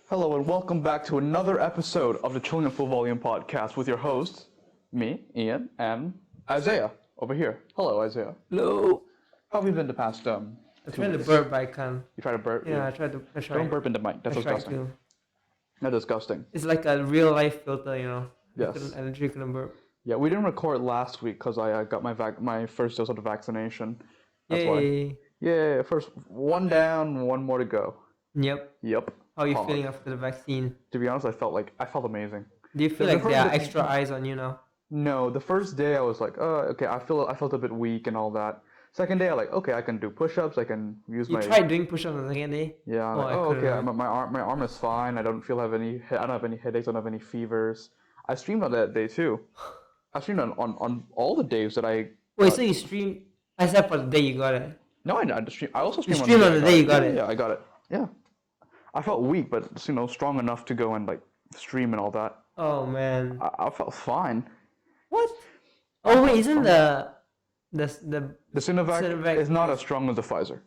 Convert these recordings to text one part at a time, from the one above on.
Hello and welcome back to another episode of the Chilling at Full Volume podcast with your hosts, me, Ian, and Isaiah over here. Hello, Isaiah. Hello. How have you been the past I 2 tried to weeks? burp, but I can't. You tried to burp? Yeah, I tried to. I tried. Don't burp in the mic. That's I tried disgusting. to. That's disgusting. It's like a real life filter, you know. Yes. I literally couldn't burp. Yeah, we didn't record last week because I got my first dose of the vaccination. That's why. Yay. Yeah, first one down, one more to go. Yep. Yep. How are you Pog. feeling after the vaccine? To be honest, I felt amazing. Do you feel The like there are first- extra eyes on you now? No, the first day I was like, oh, okay, I felt a bit weak and all that. Second day, I like, okay, I can do push-ups. I can use You my tried doing push-ups on the second day? yeah. I'm Oh, like, I oh, couldn't. okay, my arm is fine. I don't have any headaches. I don't have any fevers. I streamed on that day too. I streamed on all the days that I. Wait, so you streamed except for the day you got it? No, I stream. I also streamed streamed on I the got day it. you got Yeah, it. Yeah, I got it. Yeah. I felt weak, but strong enough to go and like stream and all that. Oh man. I felt fine. What? Oh wait, isn't the The Sinovac Sinovac is not as strong as the Pfizer.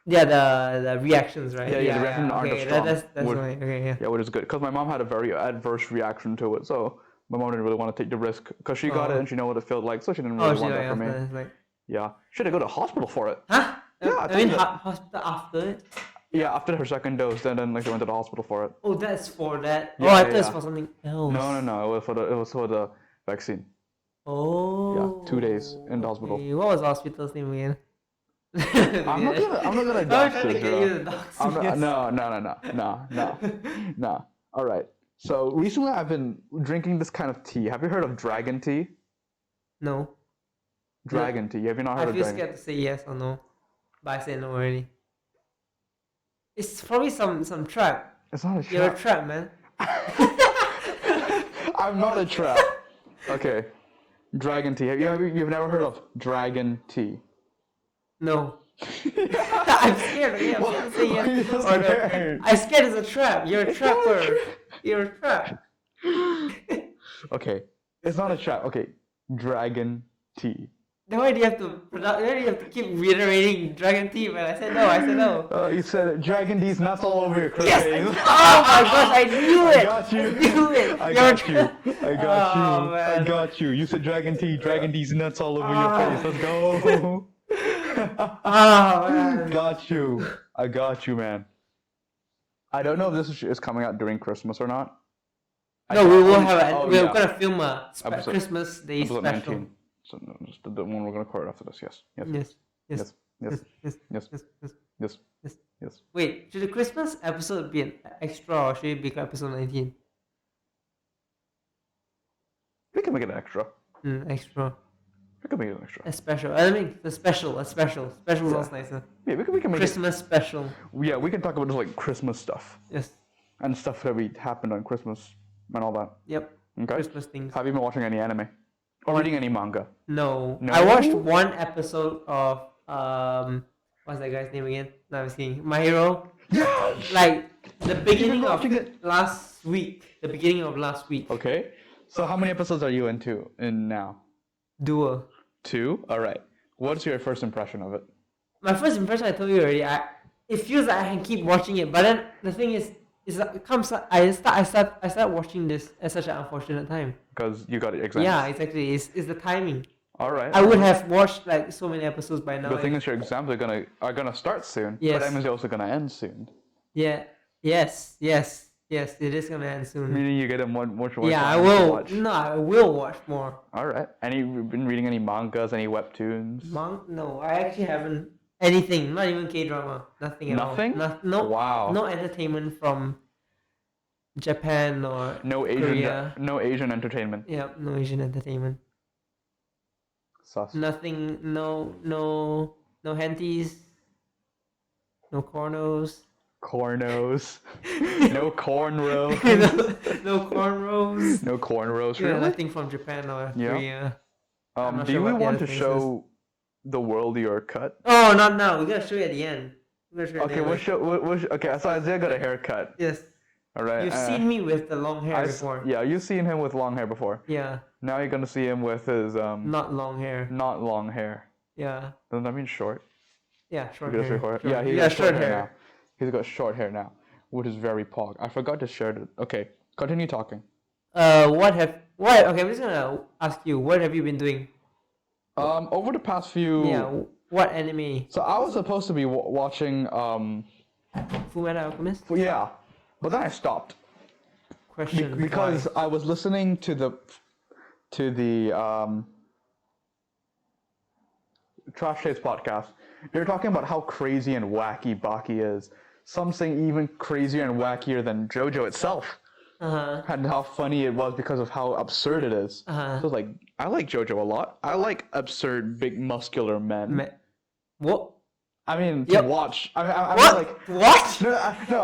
yeah the reactions, right? Yeah, the reactions aren't okay, as strong. That's Would- right. Okay, yeah. Yeah, which is good because my mom had a very adverse reaction to it, so my mom didn't really want to take the risk because she got it Oh. and she knew what it felt like, so she didn't Oh, really she want like, that for me. after, like Yeah, she had to go to hospital for it. huh? Yeah, I I told mean you that. hospital after it. Yeah, after her second dose, then like she went to the hospital for it. Oh, that's for that. Yeah, Oh, I yeah, thought it's yeah. for something else. No, it was for the vaccine. Oh. 2 days in the hospital. Okay. What was the hospital's name again? I'm not gonna I was dox trying to this, get bro. you to dox I'm me. not, no. All right. So recently I've been drinking this kind of tea. Have you heard of dragon tea? No. Dragon tea. Have you not I heard of feel dragon? scared to say yes or no. But I said no already. It's probably some trap. It's not a You're a trap. trap, man. I'm not a trap. Okay. Dragon tea. You've never heard of dragon tea? No. I'm scared. Yeah, I'm scared to say Why are you yes so or no. scared? I'm scared it's a trap. You're a trapper. You're a trap. Okay. It's not a trap. Okay. Dragon tea. Then why do you have to keep reiterating Dragon Tea when I said no? I said no. You said dragon tea's nuts all over your Yes! face. Oh my gosh, I knew I it! got you. I knew it! I You're got a you. tra- I got Oh, you. I man. got you. You said dragon tea's nuts all over your Ah. face. Let's go. Oh man. Got you. I got you, man. I don't know if this is coming out during Christmas or not. No, we will have Oh, we're yeah. gonna film a Episode- Christmas Day Episode special. 19. So no, just the one we're gonna record after this. Yes. Yes. Yes. Yes. Yes. Yes. Yes. Yes. Yes. Yes. Yes. Yes. Wait, should the Christmas episode be an extra or should it be episode 19? We can make it an extra. Extra. We can make it an extra. A special. I mean, a special. Special sounds nicer. Yeah, we can make Christmas special. it. Yeah, we can talk about just like Christmas stuff Yes. and stuff that we happened on Christmas and all that. Yep. Okay. Christmas things. Have you been watching any anime or reading any manga? No. No? I watched one episode of what's that guy's name again? No, I'm just kidding. My Hero. Yes. Like the beginning of watching it? last week. The beginning of last week. Okay. So how many episodes are you in now? Duel. 2. All right. What's your first impression of it? My first impression, I told you already. It feels like I can keep watching it, but then the thing is that it comes. I start watching this at such an unfortunate time. Because you got exams. Yeah, exactly. It's the timing. All right. I would have watched like so many episodes by now. The thing is, your exams are gonna start soon. Yes. But that means they're also gonna end soon. Yeah. Yes. It is gonna end soon. Meaning you get a much more Yeah, I time to will. watch. No, I will watch more. All right. Any been reading any mangas, any webtoons? No, I actually haven't anything. Not even K drama. Nothing at Nothing? all. No. Wow. No entertainment from Japan or No Asian. Korea. No Asian entertainment. Yeah, no Asian entertainment. Sus. Nothing. No henties. No cornos. Cornos. No cornrows. no cornrows. No cornrows. Yeah, Really? nothing from Japan or Yeah. Korea. I'm not Do sure you what the want other to things show the world your cut? Oh, not now. We gotta show you at the end. We gotta show you at the Okay, end. okay, so Isaiah got a haircut. Yes. All right. You've seen me with the long hair before. Yeah, you've seen him with long hair before. Yeah. Now you're gonna see him with his Not long hair. not long hair. Yeah. Doesn't that mean short? Yeah, short He got hair. short hair. Short- Yeah, he yeah, got short hair now. He's got short hair now. which is very pog. I forgot to share it. Okay, continue talking. Okay, I'm just gonna ask you, what have you been doing? Over the past few. Yeah, what anime? So I was supposed to be watching. Fullmetal Alchemist? Yeah, but then I stopped Question. because why? I was listening to the Trash Taste podcast. They were talking about how crazy and wacky Baki is. Some saying even crazier and wackier than JoJo itself. Uh-huh. And how funny it was because of how absurd it is. Uh-huh. So like, I like JoJo a lot. I like absurd, big, muscular men. What? I mean, to Yep. watch. I What? mean, like, What? no. No,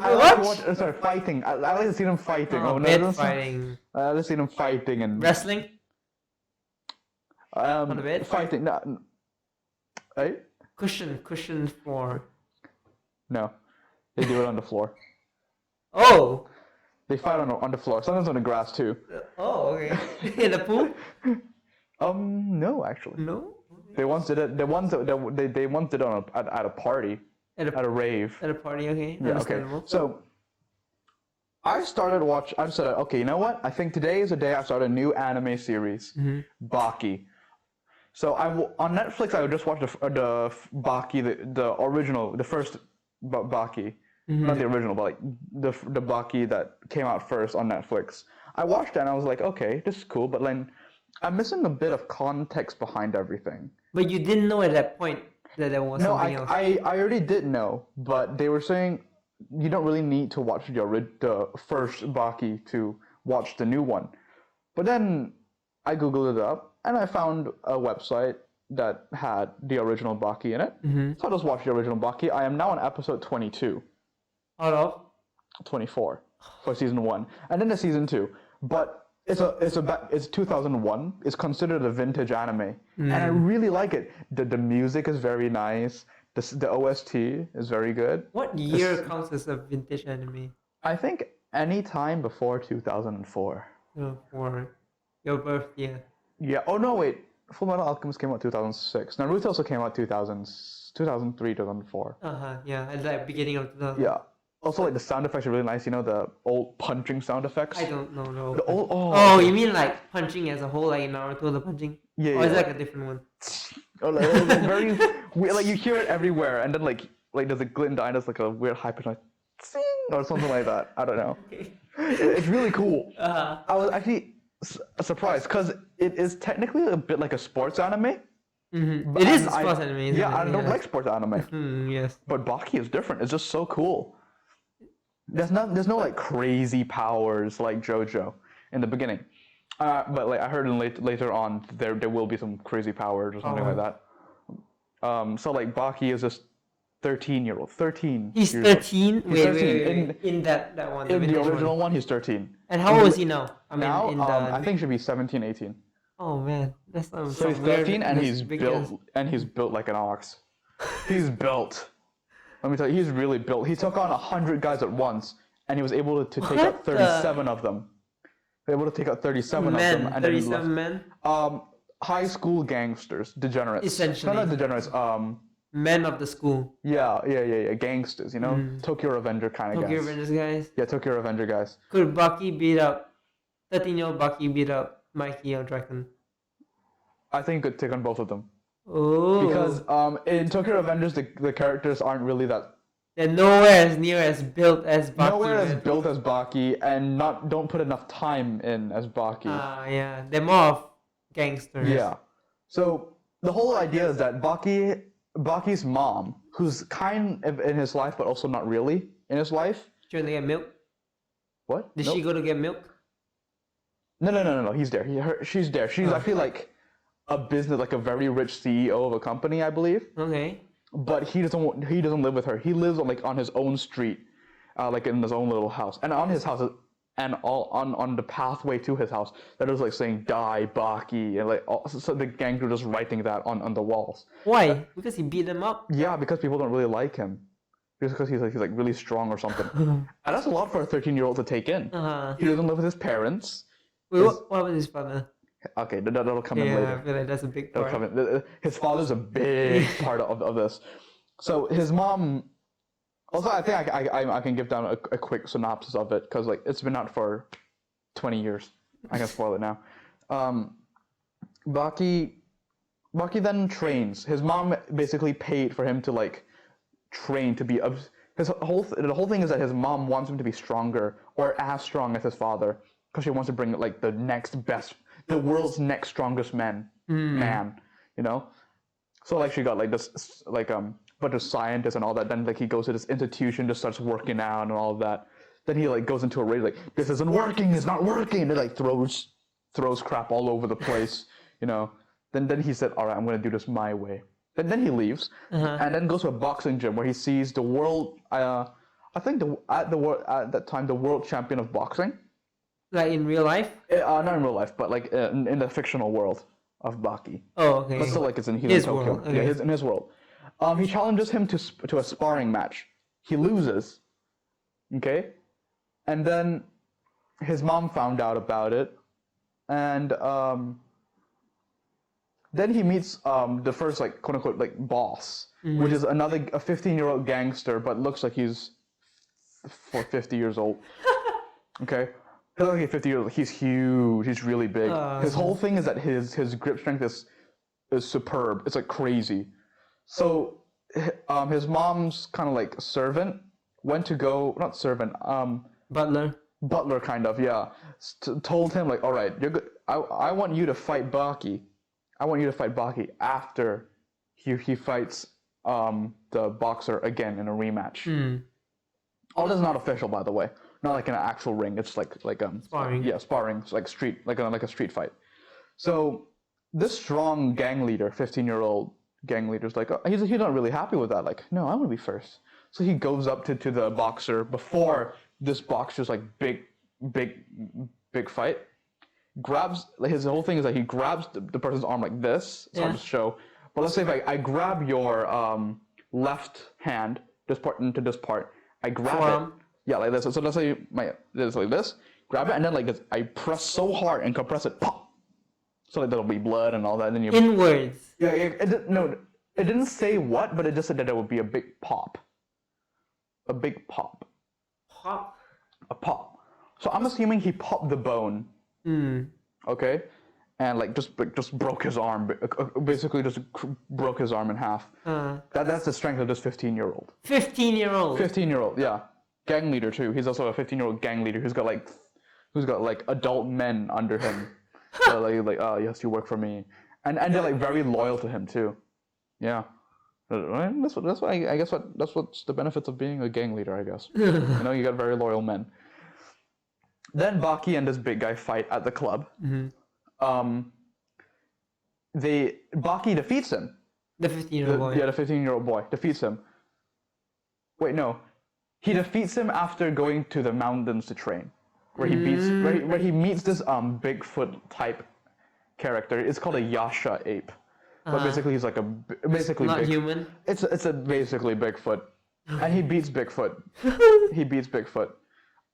I like to what? watch. Sorry, fighting. I like to see them fighting. Oh, no, bed that's not- fighting. I like to see them fighting and Wrestling? On the bed? fighting. No, right? Cushion for. No, they do it on the floor. Oh! They fight on the floor. Sometimes on the grass too. Oh, okay. In the pool? No, actually. No? They once did it. They once did it at a party, At at a rave. a party, okay. Yeah, okay. Understandable. So I said, okay, you know what? I think today is the day I start a new anime series, Baki. So on Netflix, I would just watch the Baki, the original, the first Baki, not the original, but like the Baki that came out first on Netflix. I watched it and I was like, okay, this is cool, but then I'm missing a bit of context behind everything. But you didn't know at that point that there was No, something else. I already did know, but they were saying you don't really need to watch the first Baki to watch the new one. But then I googled it up and I found a website that had the original Baki in it. So I just watched the original Baki. I am now on episode 22, Out of? 24 for season 1, and then the season 2. But it's 2001. It's considered a vintage anime, and I really like it. The music is very nice. The OST is very good. What year counts as a vintage anime? I think any time before 2004. For your birth year. Yeah. Oh no, wait. Fullmetal Alchemist came out 2006. Naruto also came out 2003, 2004. Yeah, at the beginning of 2000. Yeah. Also, like the sound effects are really nice. You know, the old punching sound effects. I don't know. No. The old. Oh, you mean like punching as a whole, like in Naruto, the punching? Yeah. Or is yeah. it like a different one? Or like very weird, like you hear it everywhere, and then like there's a glint and there's like a weird high pitch like sing or something like that. I don't know. It's really cool. I was actually surprised because it is technically a bit like a sports anime. Mm-hmm. It is a sports anime. Isn't Yeah, it? I don't like sports anime. Yes. But Baki is different. It's just so cool. There's no like crazy powers like JoJo in the beginning. But like I heard later on there will be some crazy powers or something like that. So like Baki is just 13-year-old. 13. He's years old. 13. He's 13. In that one. In the vintage original one, he's 13. And how old is he now? I mean, Now, in the. I think should be 17, 18. Oh man, that's not. So he's 13 and he's built like an ox. He's built. Let me tell you, he's really built. He took on 100 guys at once, and he was able to take out 37 of them. He was able to take out 37 of them, and 37 men. High school gangsters, degenerates. Essentially. No, not degenerates. Men of the school. Yeah, gangsters. You know, Tokyo Revenger kind of guys. Tokyo Revengers guys. Yeah, Tokyo Revenger guys. Could Baki beat up 13-year-old Baki beat up Mikey or Draken? I think he could take on both of them. Oh. Because in Tokyo Revengers, the characters aren't really that. They're nowhere as near as built as Baki. Nowhere as man. built as Baki, and don't put enough time in as Baki. Yeah. They're more of gangsters. Yeah. So the whole idea is that Baki's mom, who's kind of in his life but also not really in his life. She went to get milk? What? Did Nope. she go to get milk? No. He's there. She's there. She's actually like a business, like a very rich CEO of a company, I believe. Okay. But he doesn't live with her. He lives on his own street, like in his own little house. And on his house, and all on the pathway to his house, that is like saying "Die Baki," and like so the gangs are just writing that on the walls. Why? Because he beat them up? Yeah, because people don't really like him. Just because he's like really strong or something. And that's a lot for a 13-year-old to take in. He doesn't live with his parents. Wait, what happened to his father? Okay, that'll come in Yeah, later. I feel like that's a big That'll part. come in. His father's a big part of this. So his mom Also, I think I can give down a quick synopsis of it because like it's been out for 20 years. I can spoil it now. Um, Baki then trains. His mom basically paid for him to like train to be the whole thing is that his mom wants him to be stronger or as strong as his father because she wants to bring like the world's next strongest man, you know. So like she got like this like bunch of scientists and all that. Then like he goes to this institution, just starts working out and all of that. Then he like goes into a rage like this isn't working, it's not working, and it like throws crap all over the place, you know. Then he said, all right, I'm gonna do this my way. Then he leaves and then goes to a boxing gym where he sees the world. I think at that time the world champion of boxing. Like in real life? Not in real life, but like in the fictional world of Baki. Oh, okay. But still, like it's in His Tokyo. world, okay. Yeah, in his world. He challenges him to a sparring match. He loses. Okay, and then his mom found out about it, and then he meets the first like quote unquote like boss, which is a 15-year-old gangster, but looks like he's 50 years old. Okay. He looks like 50 years old. He's huge. He's really big. His whole thing is that his grip strength is superb. It's like crazy. So his mom's kind of like servant went to go, not servant, butler kind of, yeah. Told him like, all right, you're good. I want you to fight Baki. I want you to fight Baki after he fights the boxer again in a rematch. All this is not official, by the way. Not like an actual ring. It's like sparring. Yeah, sparring. It's like a street fight. So this strong gang leader, 15-year-old gang leader, is like he's not really happy with that. Like, no, I want to be first. So he goes up to the boxer before this boxer's like big fight. Grabs his whole thing is that he grabs the person's arm like this. It's hard to show, but let's say if I grab your left hand, this part into this part, I grab it. Yeah, like this. So let's say it's like this. Grab it and then like this. I press so hard and compress it. Pop. So like there'll be blood and all that. And then you inwards. Yeah. It didn't say what, but it just said that there would be a big pop. A big pop. Pop. A pop. So I'm assuming he popped the bone. Okay, and like just broke his arm. Basically, just broke his arm in half. That's the strength of this 15-year-old. 15-year-old. 15-year-old, yeah. Gang leader too. He's also a 15-year-old gang leader who's got like adult men under him. So like yes, you work for me, and they're like very loyal to him too. Yeah. That's what's the benefits of being a gang leader, I guess. You know, you got very loyal men. Then Baki and this big guy fight at the club. Baki defeats him. The 15-year-old boy. Yeah, the 15-year-old boy defeats him. Wait, no. He defeats him after going to the mountains to train, where he meets this Bigfoot type character. It's called a Yasha ape, but basically he's like not human. It's basically Bigfoot, and he beats Bigfoot.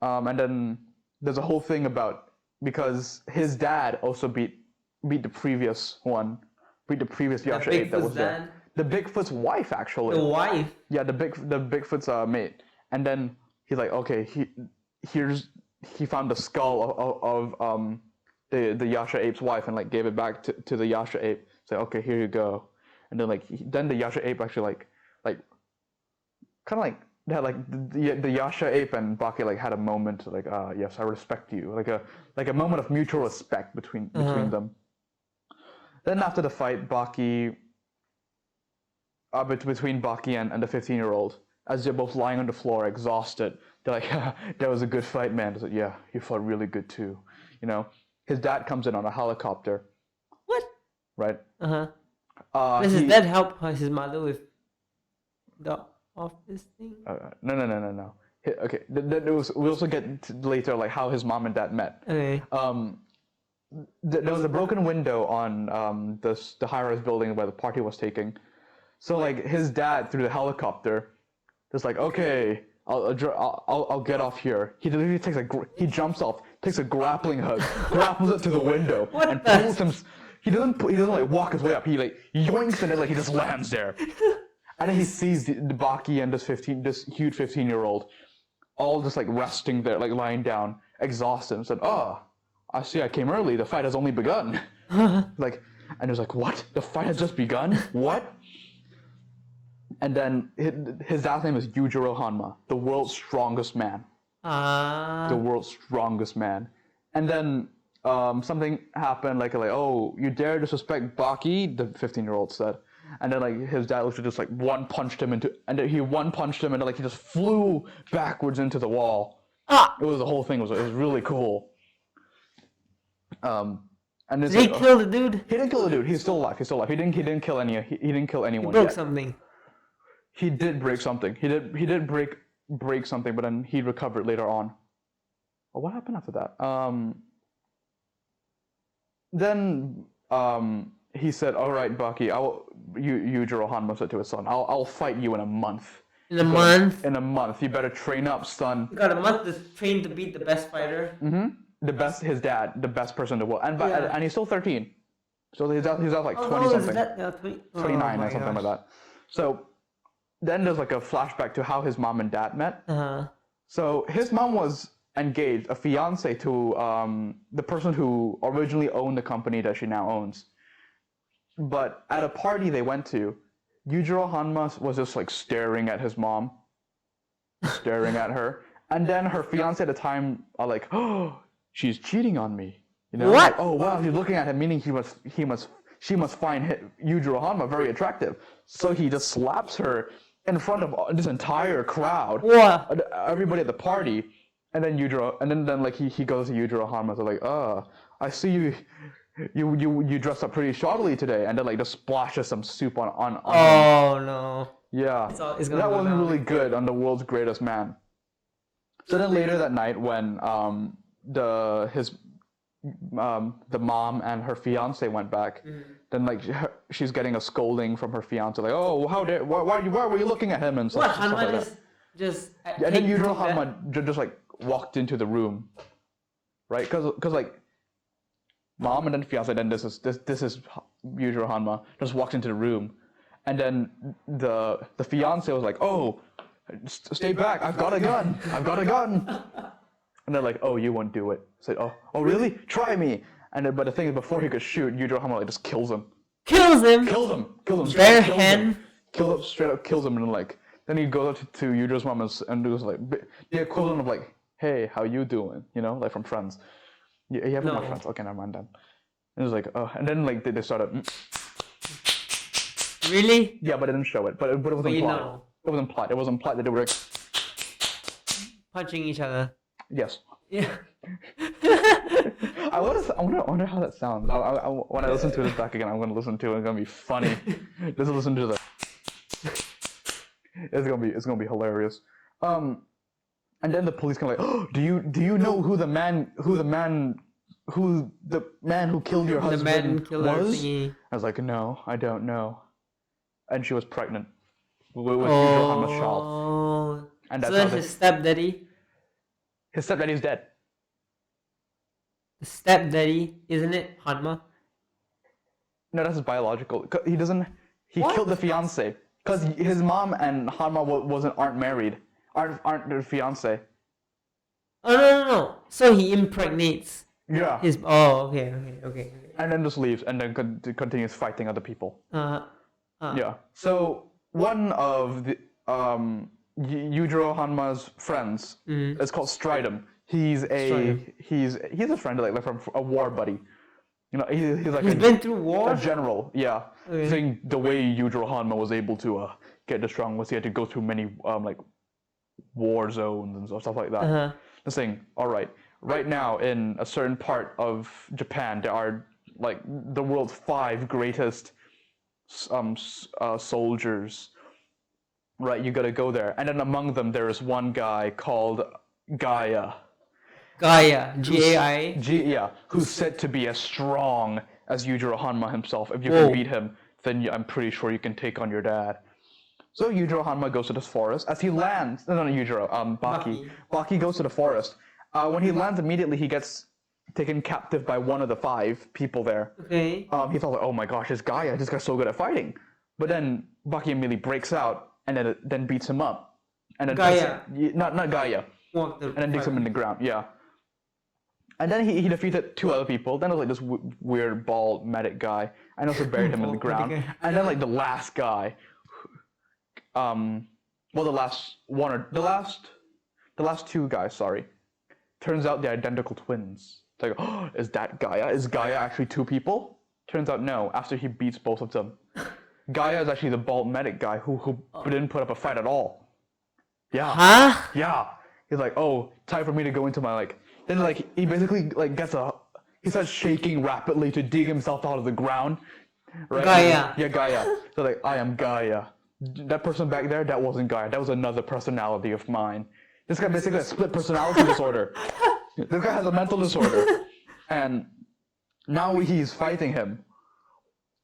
And then there's a whole thing about because his dad also beat the previous Yasha ape that was there. The Bigfoot's wife, actually. The wife. Yeah, the Bigfoot's mate. And then he's like, okay, he found the skull of the Yasha ape's wife and like gave it back to the Yasha ape. Say, okay, here you go. And then like then the Yasha ape actually like kind of like they had like the Yasha ape and Baki like had a moment like yes, I respect you, like a moment of mutual respect between them. Then after the fight, Baki between Baki and the 15-year-old, as they're both lying on the floor exhausted, they're like, that was a good fight, man. Like, yeah, you fought really good too. You know, his dad comes in on a helicopter. What? Right. Does his dad help his mother with the office thing? No. Okay. We also get to later like how his mom and dad met. Okay. There was a broken window on the high-rise building where the party was taking. So like his dad through the helicopter, just like, okay, I'll get off here. He literally he jumps off, takes a grappling hook, grapples it to the window, and pulls him. He doesn't like walk his way up. He like yoinks and then like he just lands there. And then he sees the Baki and this huge 15-year-old all just like resting there, like lying down, exhausted, and said, "Oh, I see I came early. The fight has only begun." Like, and he was like, "What? The fight has just begun? What?" And then his dad's name is Yujiro Hanma, the world's strongest man. The world's strongest man. And then something happened, like, "Oh, you dare disrespect Baki?" The 15-year-old said. And then like his dad literally just like one punched him, and then he like he just flew backwards into the wall. It was the whole thing. It was really cool. And did he kill the dude? He didn't kill the dude. He's still alive. He didn't kill anyone. He He broke something. He did break something. He did break something, but then he recovered later on. Well, what happened after that? Then he said, "All right, Baki, Yujiro Hanma said to his son, I'll fight you in a month." In a month? In a month. You better train up, son. You got a month to train to beat the best fighter? Mm-hmm. His dad, the best person in the world. And he's still 13. So he's out like 20 something. 29 or something like that. So then there's like a flashback to how his mom and dad met. So his mom was engaged, a fiance to the person who originally owned the company that she now owns. But at a party they went to, Yujiro Hanma was just like staring at his mom, staring at her, and then her fiance at the time are like, "Oh, she's cheating on me." You know? What? Like, "Oh wow, he's looking at him," meaning she must find Yujiro Hanma very attractive. So he just slaps her in front of this entire crowd, everybody at the party, and then he goes to Yujiro Hanma, so like, "I see you dressed up pretty shoddily today," and then like just splashes some soup on Oh no. Yeah. It's that wasn't really good on the world's greatest man. So then later that night when the mom and her fiance went back, then like she's getting a scolding from her fiance, like, "Oh, why were you looking at him?" and stuff. What, Hanma like just and then Yujiro Hanma just like walked into the room, right? Because like mom and then fiance, then this is Yujiro Hanma just walked into the room, and then the fiance was like, "Oh, stay back! I've got a gun! And they're like, "Oh, you won't do it." I said, "Oh, really? Try me!" And then, but the thing is, before he could shoot, Yujiro Hanma like just kills him. Kills him. Bare hand. Straight up kills him, and like then he goes up to Yujiro's mom and was like the equivalent of like, "Hey, how you doing?" You know, like from Friends. You haven't watched Friends? Okay, never mind then. And it was like, oh, and then like they started. Really? Yeah, but they didn't show it. But it was implied. You know. It was implied. It was implied that they were like punching each other. Yes. Yeah. I wonder how that sounds. When I listen to this back again, I'm gonna listen to it. It's gonna be funny. Just listen to the. It's gonna be hilarious. And then the police come like, "Oh, do you know who the man who killed your husband the man killer was?" thingy. I was like, "No, I don't know." And she was pregnant with Yujiro Hanma's child. And that's so that's his stepdaddy. His stepdaddy's dead. The stepdaddy, isn't it Hanma? No, that's his biological. He doesn't. He killed the fiance because his mom and Hanma aren't married. Aren't their fiance. Oh no. So he impregnates. Yeah. Okay. And then just leaves and then continues fighting other people. Yeah. So one of the Yujiro Hanma's friends is called Stridum. He's a friend like from a war buddy. You know, he's like he's been through war. A general, yeah. Okay. I think the way Yujiro Hanma was able to get this strong was he had to go through many like war zones and stuff like that. The thing, all right now in a certain part of Japan, there are like the world's 5 greatest soldiers. Right, you gotta go there, and then among them there is one guy called Gaia. Gaia, yeah, who's said to be as strong as Yujiro Hanma himself. If you can beat him, then I'm pretty sure you can take on your dad. So Yujiro Hanma goes to this forest. As he lands, no, Yujiro, Baki. Baki goes to the forest. When he lands, immediately he gets taken captive by one of the 5 people there. Okay. He thought, like, oh my gosh, this Gaia, this guy's so good at fighting. But then Baki immediately breaks out and then beats him up. And then Gaia. not Gaia. And then digs him in the ground. Yeah. And then he defeated 2 other people. Then it was like this weird bald medic guy, and also buried him in the ground. And then like the last guy, the last 2 guys, sorry. Turns out they're identical twins. It's like, oh, is that Gaia? Is Gaia actually 2 people? Turns out no. After he beats both of them, Gaia is actually the bald medic guy who didn't put up a fight at all. Yeah. Huh? Yeah. He's like, oh, time for me to go into my like. Then like he basically like he starts shaking rapidly to dig himself out of the ground. Right? Gaia. Yeah, Gaia. So like, I am Gaia. That person back there, that wasn't Gaia. That was another personality of mine. This guy basically has split personality disorder. This guy has a mental disorder. And now he's fighting him.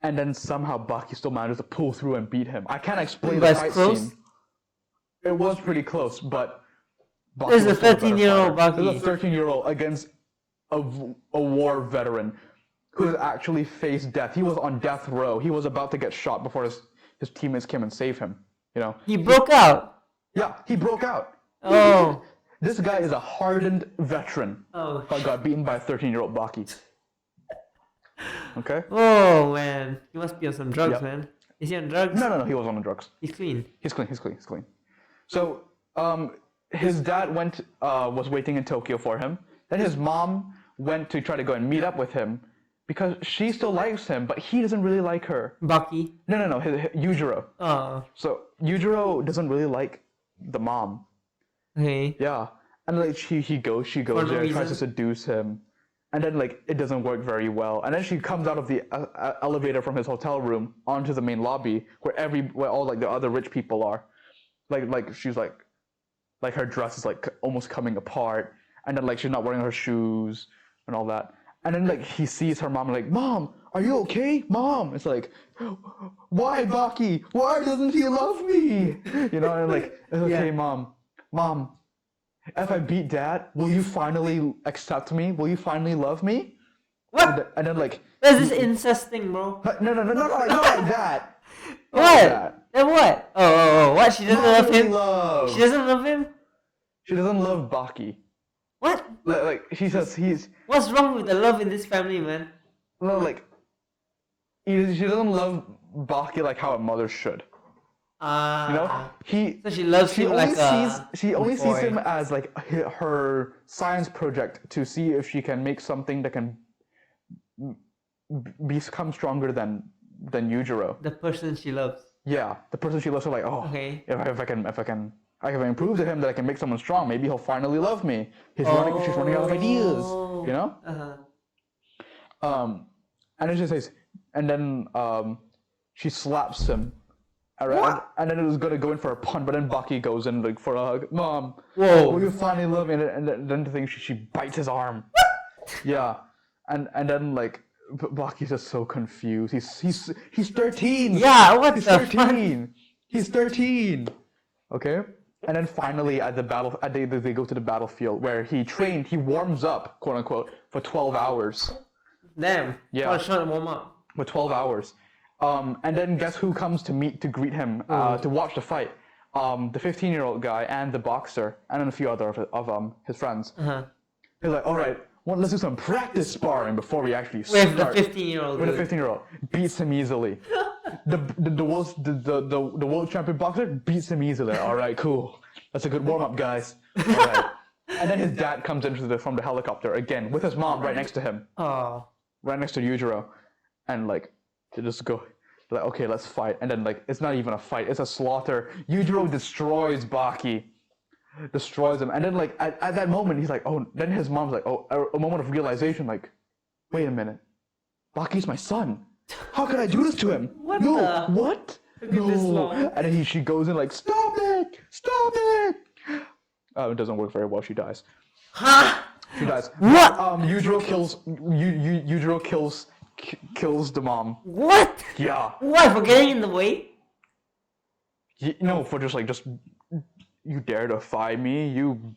And then somehow Baki still manages to pull through and beat him. I can't explain the fight scene. It was pretty close, but Baki There's a 13-year-old Baki. There's a 13-year-old against a war veteran who has actually faced death. He was on death row. He was about to get shot before his teammates came and saved him. You know. He broke out. Yeah, he broke out. Oh. This guy is a hardened veteran. Oh. But got beaten by a 13-year-old Baki. Okay. Oh man, he must be on some drugs, Yep. man. Is he on drugs? No, he was on the drugs. He's clean. He's clean. So, his dad was waiting in Tokyo for him. Then his mom went to try to go and meet up with him because she still likes him, but he doesn't really like her. Baki. No, Yujiro. Oh. So Yujiro doesn't really like the mom. Okay. Yeah, and like she goes no there, tries to reason? seduce him, and then like it doesn't work very well. And then she comes out of the elevator from his hotel room onto the main lobby where all like the other rich people are. Like she's like her dress is like almost coming apart, and then like she's not wearing her shoes and all that. And then like he sees her mom, like, Mom, are you okay? Mom, it's like, why Baki? Why doesn't he love me? You know, and like, it's okay, Yeah. Mom, if I beat Dad, will you finally accept me? Will you finally love me? What? And then like, Where's this incest thing, bro? no, not like that. Not What? like that. Then what? Oh, what? She doesn't love Motherly him? love. She doesn't love him? She doesn't love Baki. What? Like she says he's What's wrong with the love in this family, man? no like she doesn't love Baki like how a mother should. You know, So she loves him like she only sees boy. him as like her science project to see if she can make something that can become stronger than Yujiro. the person she loves. Yeah, the person she loves are like, oh, Okay. if I can prove to him that I can make someone strong, maybe he'll finally love me. She's running out of ideas, you know. Uh-huh. And then she says, and then she slaps him. Alright, What? and then it was gonna go in for a punt, but then Baki goes in like for a hug. Mom, Whoa. will you finally love me? And then the thing she bites his arm. Yeah, and then like Baki's just so confused. He's 13. Yeah, what He's the 13. He's 13. Okay. And then finally at the battle, they go to the battlefield where he warms up, quote unquote, for 12 hours. Damn. Yeah. What a short warm up. For 12 hours. And then guess who comes to greet him, to watch the fight? The 15-year-old guy and the boxer, and then a few other of his friends. Uh-huh. He's like, all right, let's do some practice sparring before we actually With the start. 15-year-old. With the 15-year-old, beats him easily. The world champion boxer beats him easily. All right, cool. That's a good warm up, guys. All right. And then his dad comes in from the helicopter again with his mom right next to him, Oh. right next to Yujiro, and like they just go like, okay, let's fight. And then like it's not even a fight; it's a slaughter. Yujiro destroys Baki, destroys him, and then like at that moment he's like, oh. Then his mom's like, oh, a moment of realization, like, wait a minute, Baki's my son. How could I do this to him? What no, the- what? Look at this No. long. And then she goes in like, stop it! It doesn't work very well. She dies. Huh? She dies. What? Yujiro kills the mom. What? Yeah. Why? For getting in the way? No, for just you dare defy me, you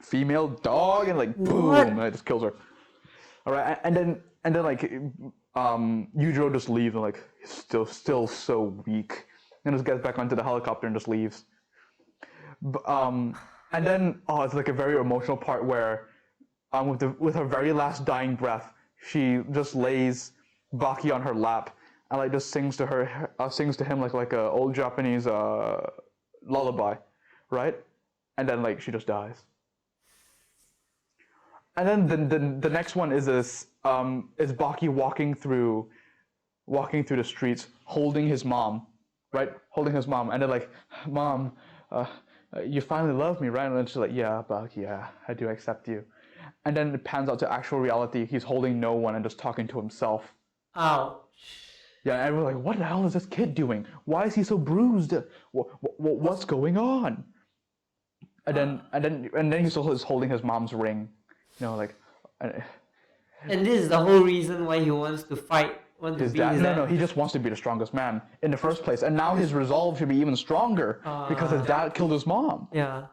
female dog, and like boom, What? and it just kills her. All right, and then like Yujiro just leaves and like he's still so weak, and just gets back onto the helicopter and just leaves. And then it's like a very emotional part where with her very last dying breath, she just lays Baki on her lap and like just sings to him like a old Japanese lullaby, right? And then like she just dies. And then the next one is Baki walking through the streets holding his mom, right? Holding his mom, and they're like, "Mom, you finally love me, right?" And then she's like, "Yeah, Baki, yeah, I do accept you." And then it pans out to actual reality. He's holding no one and just talking to himself. Ouch. Yeah, and everyone's like, "What the hell is this kid doing? Why is he so bruised? What's going on?" And then he still is holding his mom's ring, like. And this is the whole reason why he wants to fight. His dad? No, he just wants to be the strongest man in the first place, and now his resolve should be even stronger because his dad killed his mom. Yeah.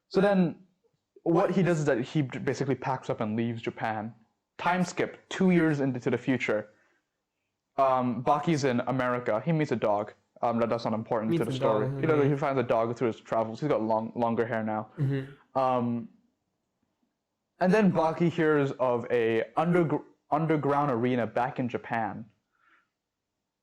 So then, what he does is that he basically packs up and leaves Japan. Time skip 2 years into the future. Baki's in America. He meets a dog. That's not important to the story. Dog, he finds a dog through his travels. He's got longer hair now. Mm-hmm. And then Baki hears of a underground arena back in Japan.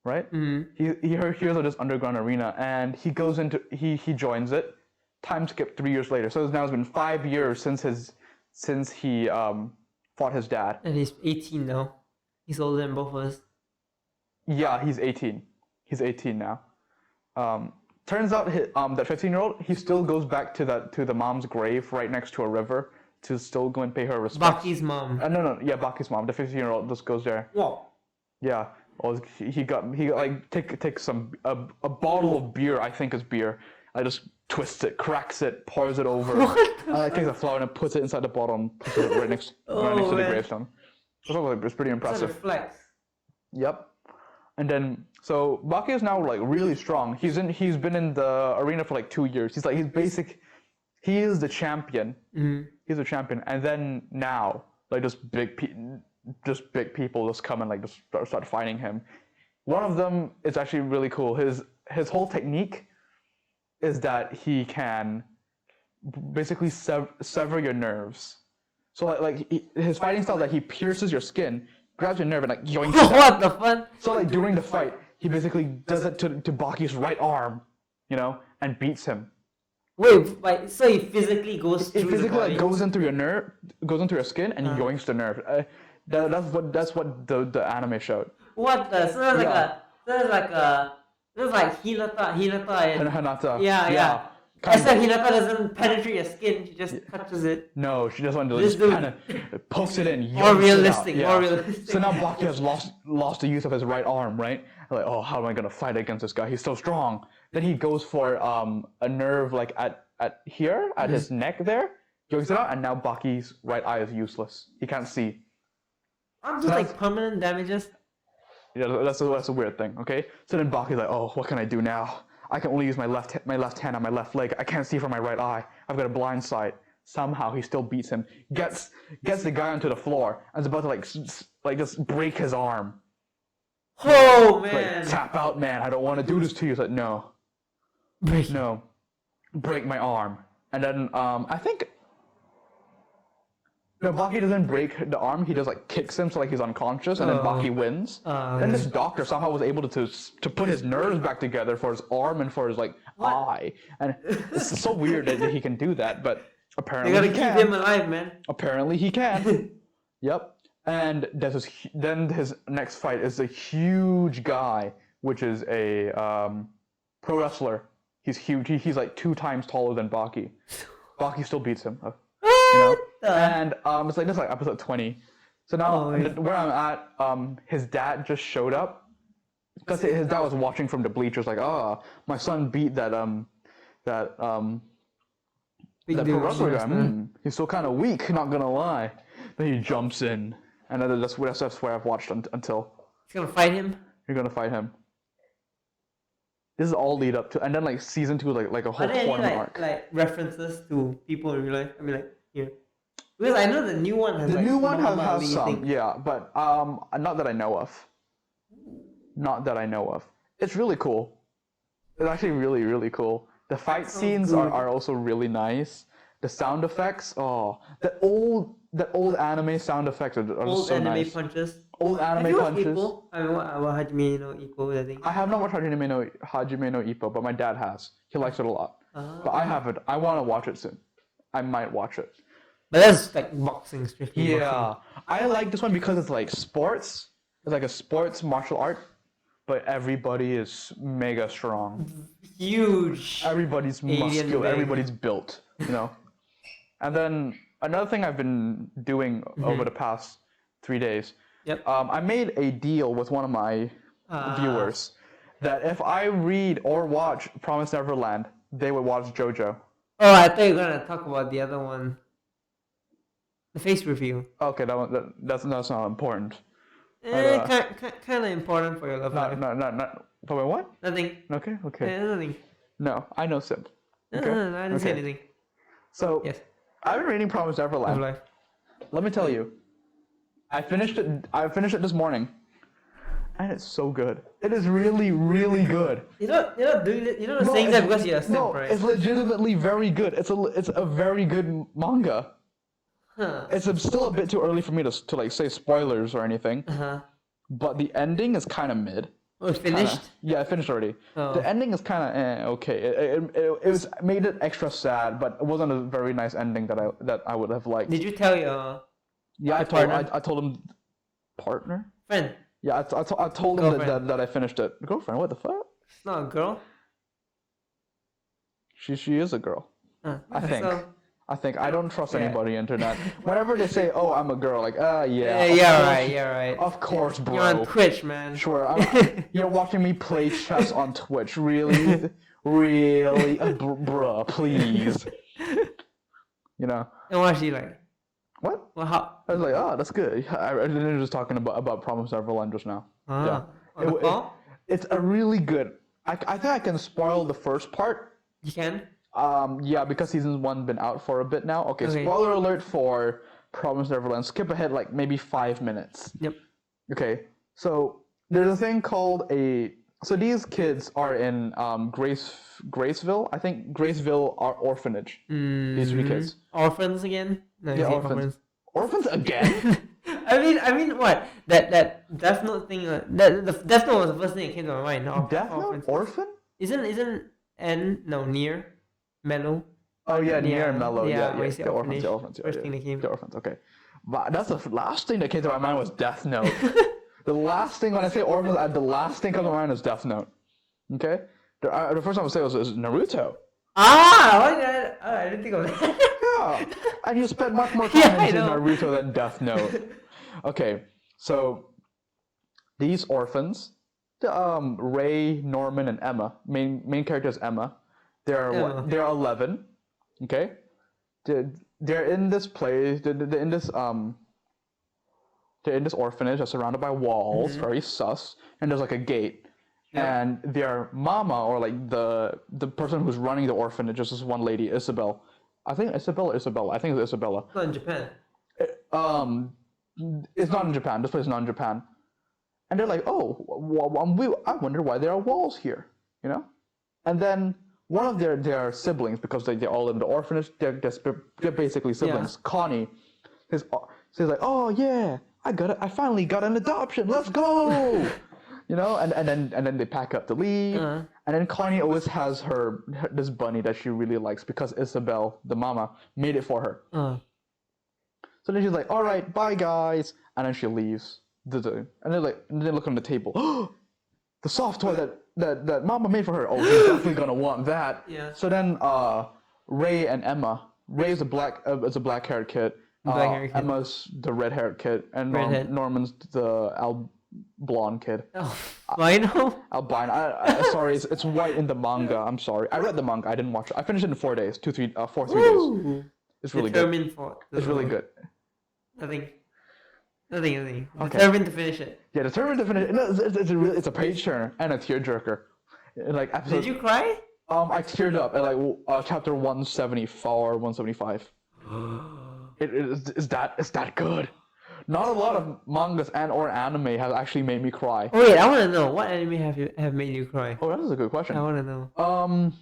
Right? Mm-hmm. He hears of this underground arena, and he goes into he joins it. Time skip 3 years later. So it's been 5 years since he fought his dad. And he's 18 now. He's older than both of us. Yeah, he's 18. He's 18 now. Turns out that 15-year-old, he still goes back to the mom's grave right next to a river to still go and pay her respects. Baki's mom. Baki's mom. The 15-year-old just goes there. Whoa. Yeah. Well, he takes a bottle of beer. I think it's beer. I just twists it, cracks it, pours it over. Takes a flower and puts it inside the bottle and puts it right next to the gravestone. It's pretty impressive. It's a flex. Yep. And then so Baki is now like really strong. He's been in the arena for like 2 years. He is the champion. Mm-hmm. He's the champion. And then now like just big people just come and like just start fighting him. One of them is actually really cool. His whole technique is that he can basically sever your nerves. So his fighting style is that he pierces your skin, grabs your nerve and like yoinks it out. What the fuck? So like during the fight, he basically does it to Baki's right arm, and beats him. Wait, so he physically goes through It physically the body? goes into your nerve, goes into your skin, and yoinks the nerve. That's what the anime showed. What the? So there's like Hinata and Hinata. Yeah. Except Hinata doesn't penetrate your skin; she just touches it. No, she just wanted to This just dude- kind of pokes it in. More yoinks it realistic, out. more realistic. So now Baki has lost the use of his right arm, right? Like, oh, how am I gonna fight against this guy? He's so strong. Then he goes for a nerve like at here, at his neck there, yoinks it out, and now Baki's right eye is useless. He can't see. Aren't those like permanent damages? Yeah, that's a weird thing. Okay, so then Baki's like, oh, what can I do now? I can only use my left hand on my left leg. I can't see from my right eye. I've got a blind sight. Somehow he still beats him. Gets the guy onto the floor and is about to just break his arm. Oh man! Like, tap out, man. I don't want to do this to you. He's like, no, break my arm. And then I think. No, Baki doesn't break the arm. He just like kicks him so like he's unconscious, and then Baki wins. Then this doctor somehow was able to put his nerves back together for his arm and for his eye, and it's so weird that he can do that. But apparently You gotta he keep can. him alive, man. Apparently he can. Yep. And then his next fight is a huge guy, which is a pro wrestler. He's huge. He's like 2 times taller than Baki. Baki still beats him. And it's like this is like episode 20. So now where I'm at, his dad just showed up because his dad was watching from the bleachers, like, my son beat that pro wrestler guy. He's still kind of weak, not gonna lie. Then he jumps in, and then that's where I've watched until. He's gonna fight him. You're gonna fight him. This is all lead up to, and then like season 2 is like a whole Are there corner any arc. like references to people in real life? I mean, like here. Because I know the new one has The like new one Muhammad has Ali some, thing. yeah, but not that I know of. Not that I know of. It's really cool. It's actually really, really cool. The fight scenes are also really nice. The sound effects, the old anime sound effects are Old so anime nice. punches. Old Have anime you watched punches. Ippo? I mean, what Hajime no Ippo, I think. I have not watched Hajime no Ippo, but my dad has. He likes it a lot. But I haven't. I want to watch it soon. I might watch it. But that's like boxing, strictly Yeah, I like this one because it's like sports. It's like a sports martial art, but everybody is mega strong. boxing. Huge. Everybody's Alien muscular. big. Everybody's built. You know. And then another thing I've been doing over the past 3 days. Yep. I made a deal with one of my viewers that if I read or watch Promised Neverland, they would watch JoJo. Oh, I thought you were gonna talk about the other one. The face review. Okay, that's not important. Kind of important for your love life. Not. For my what? Nothing. Okay. Nothing. No, I know Sim. No, Okay. no, I didn't say Okay. anything. So Yes. I've been reading Promised Love Neverland. life. Let me tell you, I finished it this morning, and it's so good. It is really, really good. You're not doing it. You're not No, saying that it's- because you're a simp, No, right? it's legitimately very good. It's a very good manga. Huh. It's still a bit too early for me to like say spoilers or anything, Uh-huh. but the ending is kind of mid. Oh, it's finished? Yeah, I finished already. Oh. The ending is kind of okay. It was made it extra sad, but it wasn't a very nice ending that I would have liked. Did you tell your Yeah, partner? I told him partner. friend? Yeah, I told him Girlfriend. that I finished it. Girlfriend? What the fuck? It's not a girl. She is a girl. I think. So, I don't trust Yeah. anybody internet. Whenever they say, "Oh, I'm a girl," like, yeah. yeah, right. Of course, bro. You're on Twitch, man. Sure. You're watching me play chess on Twitch. Really? Really? Bruh, please. You know. And what is she like? What? Well, how? I was like, oh, that's good. I was just talking about Promised Neverland just now. Ah, on the It- call? It's a really good. I think I can spoil the first part. You can? Yeah, because season 1 been out for a bit now. Okay, Okay. spoiler alert for Promised Neverland. Skip ahead like maybe 5 minutes. Yep. Okay, so there's a thing called a. So these kids are in Graceville. I think Graceville are orphanage. These 3 kids. Orphans again? No, you Yeah, say orphans. Orphans again? I mean, what? That Death Note thing. The Death Note was the first thing that came to my mind. No, Death Note? orphans. Orphan? Isn't near Mellow? Oh yeah, Yeah, near Mellow. yeah, Yeah, when you say the orphans. The orphanage, orphans. first thing that came. The orphans. Okay, but that's the last thing that came to my mind was Death Note. The last thing when I say orphans, the last thing comes to my mind is Death Note. Okay, the first time I say was Naruto. I didn't think of that. Yeah, and you spent much more time Yeah, I in know. Naruto than Death Note. Okay, so these orphans, Ray, Norman, and Emma. Main character is Emma. They're Emma. they're 11. Okay, they're in this place. They're in this They're in this orphanage that's surrounded by walls, very sus, and there's like a gate. Yeah. And their mama, or like the person who's running the orphanage, is this one lady, Isabel. I think Isabella. I think it's Isabella. Not in Japan. It's not in Japan. This place is not in Japan. And they're like, oh, I wonder why there are walls here, you know? And then one of their siblings, because they're all in the orphanage, they're basically siblings. Connie, she's like, oh yeah, I finally got an adoption. Let's go. You know, and then they pack up to leave. Uh-huh. And then Connie always has this bunny that she really likes because Isabel, the mama, made it for her. So then she's like, all right, bye guys. And then she leaves. And they look on the table. The soft toy that mama made for her. Oh, she's definitely gonna want that. Yeah. So then Ray and Emma. Ray is a black-haired kid. Black-haired kid. Emma's the red-haired kid. And Redhead. Norman's the blonde kid. Oh, albino? Albino. Sorry, it's white in the manga. I'm sorry. I read the manga. I didn't watch it. I finished it in 4 days. 3 days. Woo! It's really good. Determined for It's really good. Nothing. Okay. Determined to finish it. Yeah, determined to finish. No, it's a page turner and a tearjerker. Like episode. Did you cry? I teared up at like chapter 174, 175. It's that good. Not a lot of mangas and or anime have actually made me cry. Oh wait, I want to know what anime have made you cry. Oh, that is a good question. I want to know.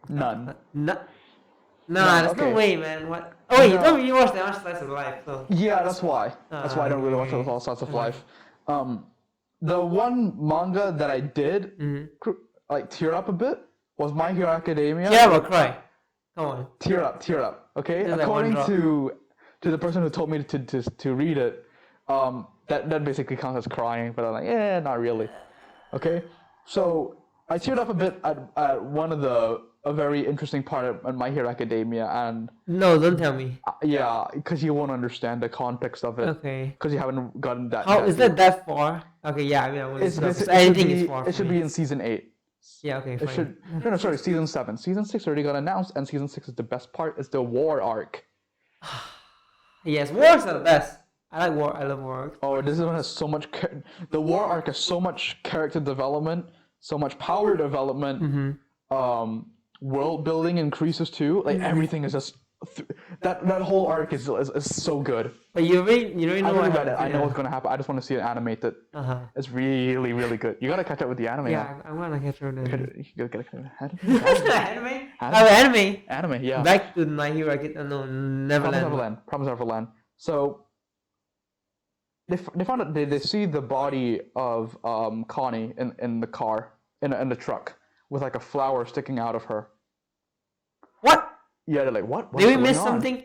None. No, No, there's okay. no way, man. What? Oh wait, you No. don't really watch that much Slice of Life, so. Yeah, that's why. That's why I don't really watch okay. all sorts of life. The one manga that I did like tear up a bit was My Hero Academia. Yeah, but cry. Come on. Tear up. Okay, There's like one according drop. to the person who told me to read it, that basically counts as crying. But I'm like, yeah, not really. Okay, so I teared up a bit at one of a very interesting part of My Hero Academia, and No, don't tell me. yeah, because you won't understand the context of it. Okay. Because you haven't gotten that. How is deep. that far? Okay, yeah, I mean, I will It's look up. basi- So it should anything be- is far. It should be in season 8. Yeah, okay, It fine. should. No, sorry, season 7. Season 6 already got announced, and season 6 is the best part. It's the war arc. Yes, wars are the best. I like war. I love war arcs. Oh, this one has so much. The war arc has so much character development, so much power development. World building increases too. Like everything is just. That whole arc is so good. But you really know I what already read it. happens. I know what's gonna happen. I just want to see it animated. It's really, really good. You gotta catch up with the anime. Yeah, I'm gonna catch her then. You gotta Anime? Oh, anime. Anime, yeah. Back to My Hero Academia. No, Neverland. Promise Neverland. So they found out they see the body of Connie in the car in the truck with like a flower sticking out of her. What? Yeah, they're like, what? What's Did we going miss on? something?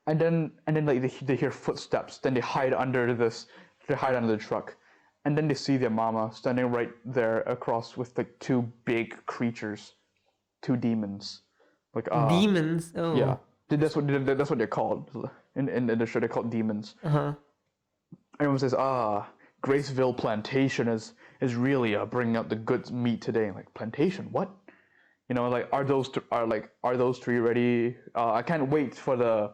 And then like they hear footsteps. Then they hide under the truck, and then they see their mama standing right there across with like two big creatures, two demons, like Demons. Oh. yeah. That's what they're called in the show. They're called demons. Everyone says, Graceville Plantation is really bringing out the good meat today. Like, plantation, what? You know, like are those three ready? I can't wait for the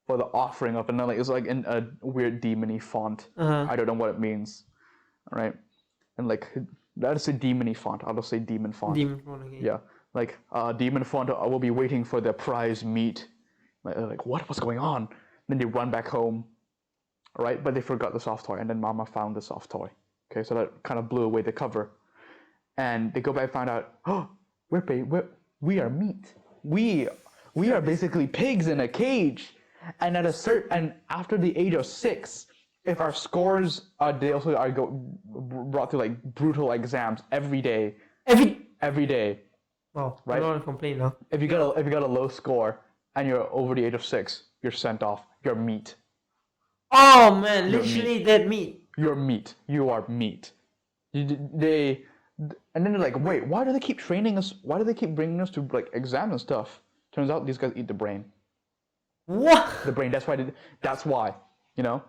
offering of it. And then, like it's like in a weird demony font. I don't know what it means. All right, and like that is a demony font. I'll just say demon font. Demon font, okay. Yeah, like demon font. I will be waiting for their prize meat. Like what's going on? Then they run back home. All right, but they forgot the soft toy, and then Mama found the soft toy. Okay, so that kind of blew away the cover, and they go back and find out, oh, we are meat. We are basically pigs in a cage, and after the age of 6, if our scores they also are brought through like brutal exams every day. Every day. Well, right? I don't want to complain now. If you got a low score and you're over the age of 6, you're sent off. You're meat. Oh man, literally dead meat. You're meat. You are meat. And then they're like, wait, why do they keep training us? Why do they keep bringing us to like exam and stuff? Turns out these guys eat the brain. What? The brain. That's why. You know.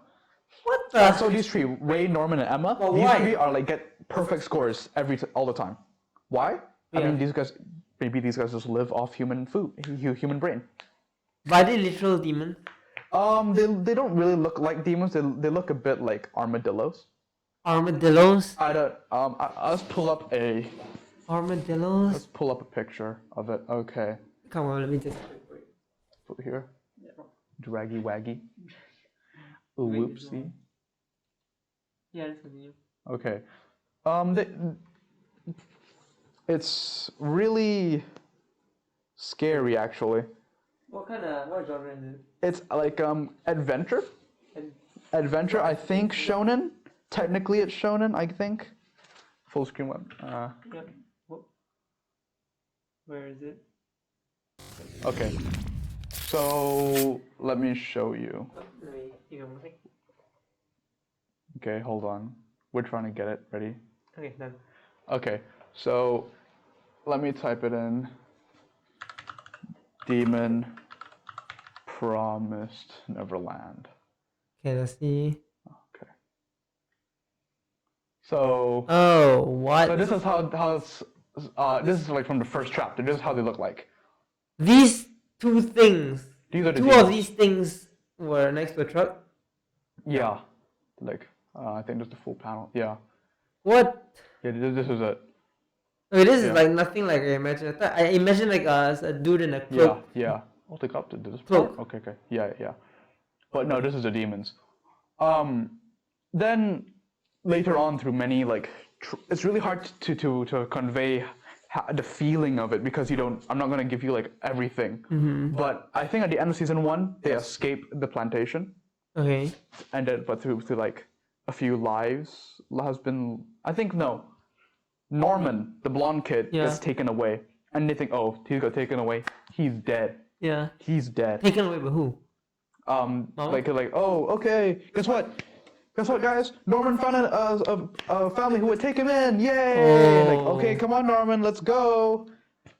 What the? So these three, Ray, Norman, and Emma, Well, these why? three are like get perfect scores all the time. Why? I mean, these guys just live off human food, human brain. Are they literal demons? They don't really look like demons. They look a bit like armadillos. Armadillos? Let's pull up Armadillos? Let's pull up a picture of it. Okay. Come on, let me just. Put here. Draggy waggy. Ooh, whoopsie. Yeah, let's continue. Okay. It's really scary, actually. What genre is it? It's like adventure. Adventure, I think shonen. Technically, it's shonen. I think. Full screen web. Yeah. Where is it? Okay. So let me show you. Okay, hold on. We're trying to get it ready. Okay, done. Okay, so let me type it in. Demon Promised Neverland. Okay, let's see. Okay. So. Oh, what? So this is how it's. This is like from the first chapter. This is how they look like. These two things. These are the two of these things were next to a truck. Yeah, like I think that's the full panel. Yeah. What? Yeah, this is it. Okay, this is Yeah. like nothing like I imagined. I imagine like a dude in a Yeah, cloak. yeah. Oh, they got to this Cloak. part? Okay, okay. Yeah, yeah. But no, this is the demons. Then later on through many like it's really hard to convey the feeling of it because you don't I'm not going to give you like everything. But I think at the end of season 1 they escape the plantation Okay. and then but through like a few lives has been I think no Norman the blonde kid Yeah. is taken away and they think oh he got taken away he's dead Yeah. he's dead Taken away by who? like oh okay guess what guys Norman found a family who would take him in yay like Oh. okay come on Norman let's go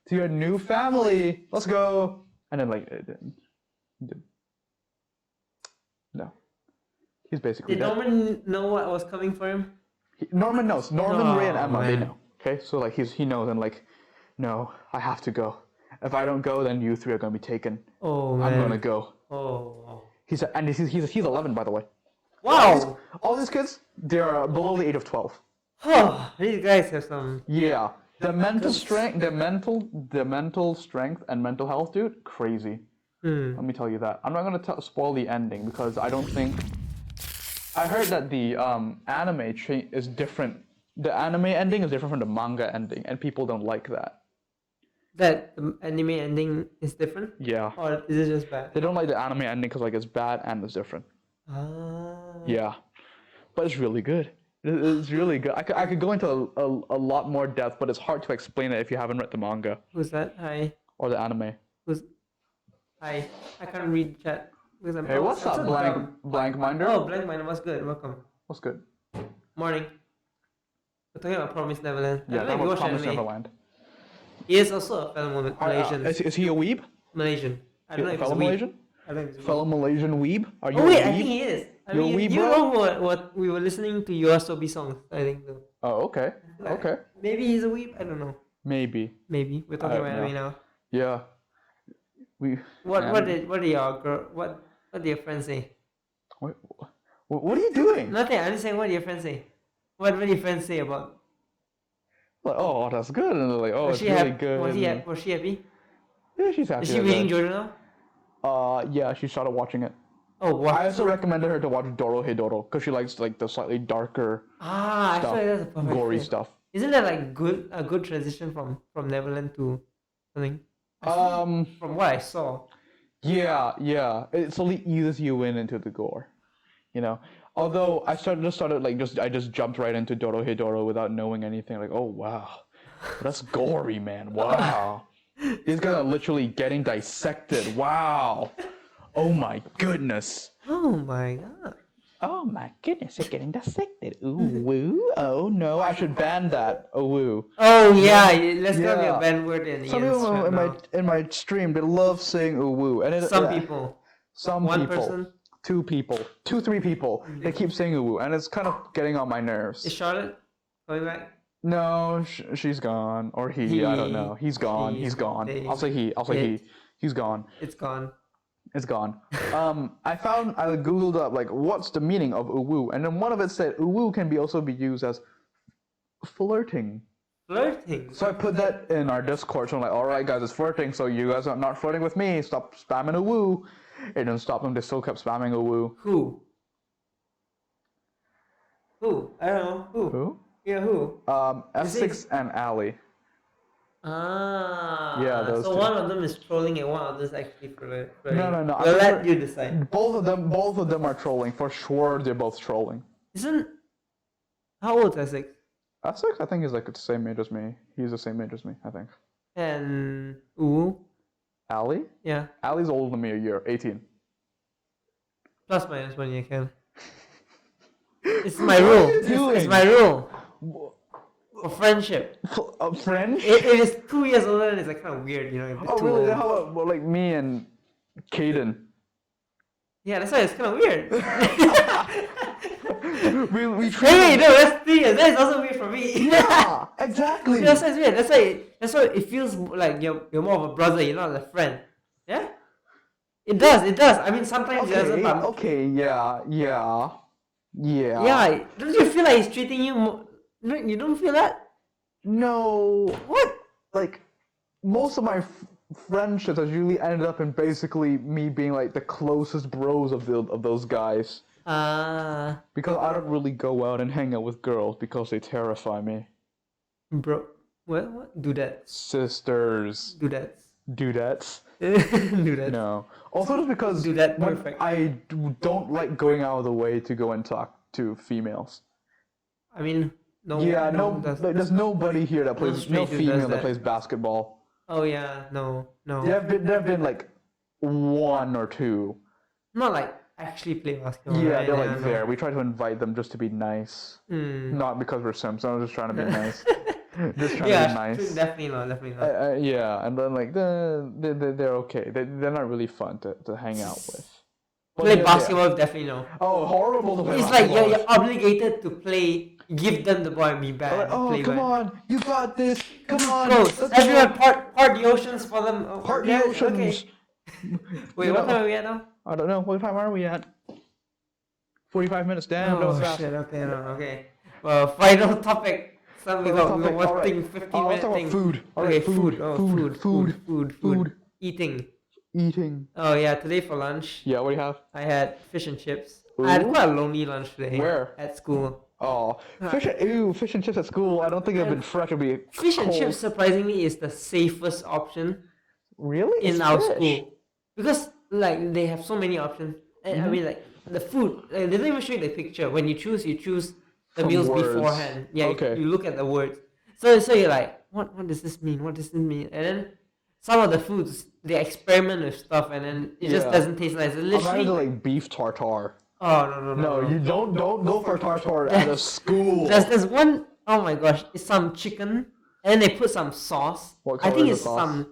to your new family let's go and then like it didn't. No he's basically Did dead. Norman know what was coming for him? Norman knows Norman Ray and Oh, Emma they man. know okay so like he knows and like no I have to go if I don't go then you three are gonna be taken Oh man. I'm gonna go Oh. he's 11 by the way Wow. all these kids they're below the age of 12 Oh, these guys have some. yeah the mental strength the mental strength and mental health dude crazy let me tell you that I'm not gonna spoil the ending because I don't think I heard that the anime is different the anime ending is different from the manga ending and people don't like that That the anime ending is different, yeah or is it just bad? they don't like the anime ending because like it's bad and it's different Ah. yeah but it's really good it's really good I could go into a lot more depth but it's hard to explain it if you haven't read the manga Who's that? Hi. or the anime Who's? Hi. I can't read chat because I'm. hey what's I'm up so blank dumb. minder Oh, blank mind. What's good? Welcome. what's good Morning. We're talking about Promised Neverland. yeah I that don't know if was you watch Promised anime. Neverland He is also a fellow Malaysian. is he a weeb Malaysian. I don't know if he's fellow a weeb. Malaysian I don't know if he's a weeb. fellow Malaysian weeb are you Oh wait, a I weeb think he is. I You're a mean, weeb, you bro? know what we were listening to Yoasobi songs. I think though. oh okay Like, okay Maybe he's a weeb. I don't know. maybe Maybe we're talking don't about anime now. yeah we What man. what did your girl what did your friends say? What are you doing Nothing. I'm just saying. What did your friends say? What did your friends say about? like oh that's good and they're like oh Was it's she really happy? good and- Was she happy? yeah she's happy Is she with reading it. Jojo now? Yeah she started watching it Oh, what? I also recommended her to watch Doro Hedoro because she likes like the slightly darker I feel stuff, like that's a perfect gory fit. stuff. Isn't that like a good transition from Neverland to something? From what I saw. Yeah. It slowly eases you into the gore, you know. Although I started like I just jumped right into Doro Hedoro without knowing anything. Like, oh wow, that's gory, man. Wow, these guys are literally getting dissected. Wow, oh my goodness. Oh my god. Oh my goodness, they're getting dissected. Ooh woo. Oh no, I should ban that. Oh woo. Oh yeah, let's not be Yeah. a bad word in Some Ian's people chat in now. my stream they love saying ooh woo, and Some people. some One people, person. 2 people, 3 people, they keep saying ooh woo, and it's kind of getting on my Is nerves. Charlotte coming back? No, she's gone, or he, I don't know. He's gone. He's gone. They- I'll say he. I'll say he. He's gone. It's gone. It's gone. I googled up like what's the meaning of uwu, and then one of it said uwu can also be used as flirting. Flirting. So I put that in our Discord. So I'm like, all right, guys, it's flirting. So you guys are not flirting with me. Stop spamming uwu. It didn't stop them. They still kept spamming uwu. Who? Who? I don't know. Who? Who? Yeah, who? S6 and Ali. Ah. Yeah, those so two. one of them is trolling and one of them is actually flirting. No. I We'll let remember- you decide. Both of them are trolling for sure. They're both trolling. Isn't how old is Essex? S6, I think he's like the same age as me. He's the same age as me, I think. And Uwu? Ali? Yeah. Ali's older than me a year, 18. Plus minus 1 year can. It's my What are rule. you It's doing? my rule. For friendship. French? It is 2 years older and it's like kind of weird, you know. a bit Oh, too really? old. How about well, like me and Caden? Yeah, that's why it's kind of weird. we Hey, no, that's 3 years. That's also weird for me. Yeah, exactly. That's why it's weird. That's why it feels like you're more of a brother. You're not a friend. Yeah. It does. I mean, sometimes it doesn't. But Okay, yeah. yeah, don't you feel like he's treating you? You don't feel that? No, what? Like, most of my friendships has usually ended up in basically me being like the closest bros of those guys. Because I don't really go out and hang out with girls because they terrify me. Bro, what? Dudettes. Sisters. Dudettes. Dudettes. Dudettes. No. Also just because Dudette perfect. I don't like going out of the way to go and talk to females. I mean, no. Yeah, no. There's nobody here that plays, no straight dude female does that that. plays basketball. Oh yeah, no. There have been like one or two. Not like actually play basketball. Yeah, right? they're like no. there. We try to invite them just to be nice. Not because we're simps. I'm just trying to be nice. Just trying to be nice. Definitely not. Yeah, and then like they're okay. They're not really fun to hang out with. But Play yeah, basketball, definitely no. Oh, horrible to play It's like basketball. you're obligated to play. Give them the ball and be bad. Like, oh, play come bad. on, you got this. Come on, Go, let's everyone, go. part the oceans for them. Oh, Part the yeah, oceans. Okay. Wait, You what know- time are we at now? I don't know. What time are we at? 45 minutes. Damn, that was Oh fast. shit! Okay, no, okay. Well, final topic. So we got Topic, one alright. thing, 15 Let's minute talk thing. about food. Okay, Alright, food. Oh, food. food. Eating. Eating. Oh yeah, today for lunch Yeah, what do you have? I had fish and chips. I had Ooh. quite a lonely lunch today. Where? At school. Oh, fish and chips at school. I don't think they've been fresh. It'll be Fish and cold. chips surprisingly is the safest option Really? in It's our fish. school because like they have so many options. And I mean like the food. They don't even show you the picture. When you choose the From meals words. beforehand. Yeah, Okay. you look at the words. So you're like, what does this mean? What does this mean? And then some of the foods they experiment with stuff, and then it just Yeah. doesn't taste nice. It I'm literally. to like beef tartare. Oh no. No, you don't go for tartare at a school. There's one, oh my gosh, it's some chicken and they put some sauce. What I color think is it's the sauce?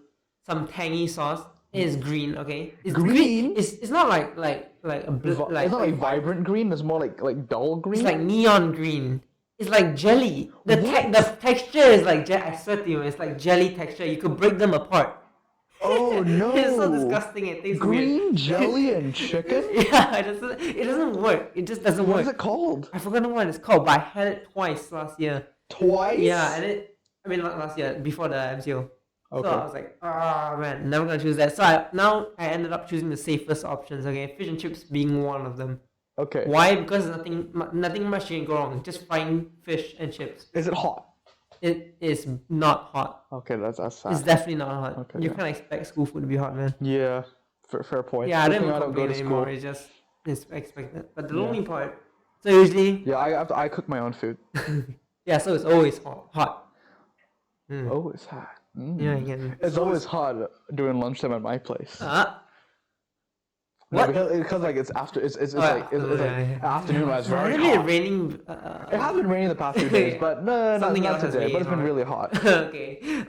some tangy sauce. It's green, okay? It's Green? It's not like a It's not like vibrant green. It's more like dull green. it's like neon green. It's like jelly. The What? the texture is like I swear to you, it's like jelly texture. You could break them apart. Oh no! It's so disgusting. It tastes Green weird. jelly and chicken. Yeah, it doesn't work. It just doesn't What work. is it called? I forgot what it's called, but I had it twice last year. Twice. Yeah, and not last year, before the MCO. Okay. So I was like, oh man, never gonna choose that. So now I ended up choosing the safest options. Okay, fish and chips being one of them. Okay. Why? Because nothing much can go wrong. Just frying fish and chips. Is it hot? It is not hot. Okay, that's It's sad. definitely not hot. Okay, You yeah. can't expect school food to be hot, man. Yeah. Fair point. Yeah, I Good don't thing even don't go complain to anymore. school. It's expected. But the Yeah. lonely part. So usually, Yeah, I cook my own food. yeah. So it's always hot. Mm. Oh, it's hot. Mm. Yeah, yeah. It's always hot during lunchtime at my place. What? No, because like it's after it's Oh, like it's like yeah. afternoon when it's very Hasn't it hot. raining? It has been raining the past few days, but no, Something not else has today. But it's been rained, really hot. Okay.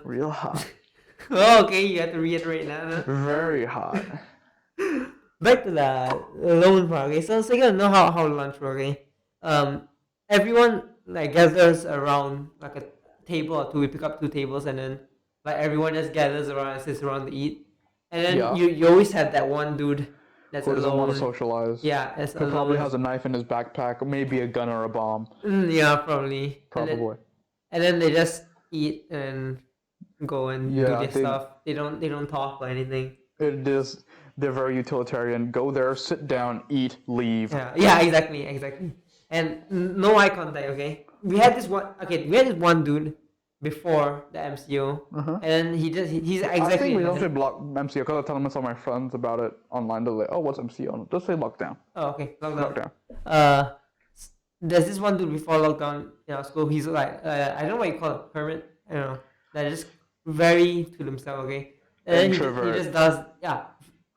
Real hot. Okay, you have to reiterate that. Huh? Very hot. Back to the loan part. Okay, so you gotta know how lunch works. Okay, everyone like gathers around like a table or two. We pick up two tables and then like everyone just gathers around and sits around to eat. And then Yeah. you always have that one dude that's Who doesn't want to alone. socialize? Yeah, that's Who probably alone. has a knife in his backpack, or maybe a gun or a bomb. Yeah, probably. Probably. And then they just eat and go and do Yeah, their they- stuff. They don't talk or anything. It is. They're very utilitarian. Go there, sit down, eat, leave. Yeah, exactly. And no eye contact. Okay, we had this one dude before the MCO, Uh-huh. and he's I exactly. think we like don't that. say block MCO because I tell some of my friends about it online. They're like, "Oh, what's MCO?" Just say lockdown. Oh, okay, lockdown. Lockdown. There's this one dude before lockdown in our school. He's like, I don't know what you call it, hermit. I don't know. That just very to themselves. Okay, and then Introvert. he just does. Yeah,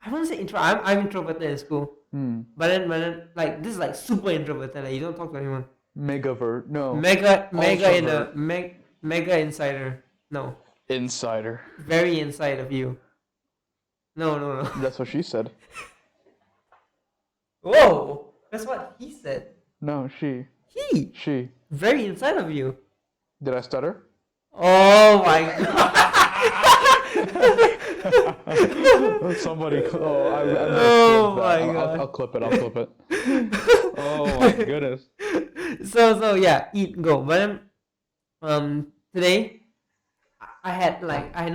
I don't want to say intro. I'm introverted in school, but then like this is like super introverted. Like you don't talk to anyone. Megavert. No. Mega insider. No, Insider. very inside of you. No. That's what she said. Whoa, that's what he said. No, she. She very inside of you. Did I stutter? Oh my god. Somebody. Oh, I Oh my God. I'll clip it. I'll clip it. Oh my goodness. So yeah, eat go. But then, today I had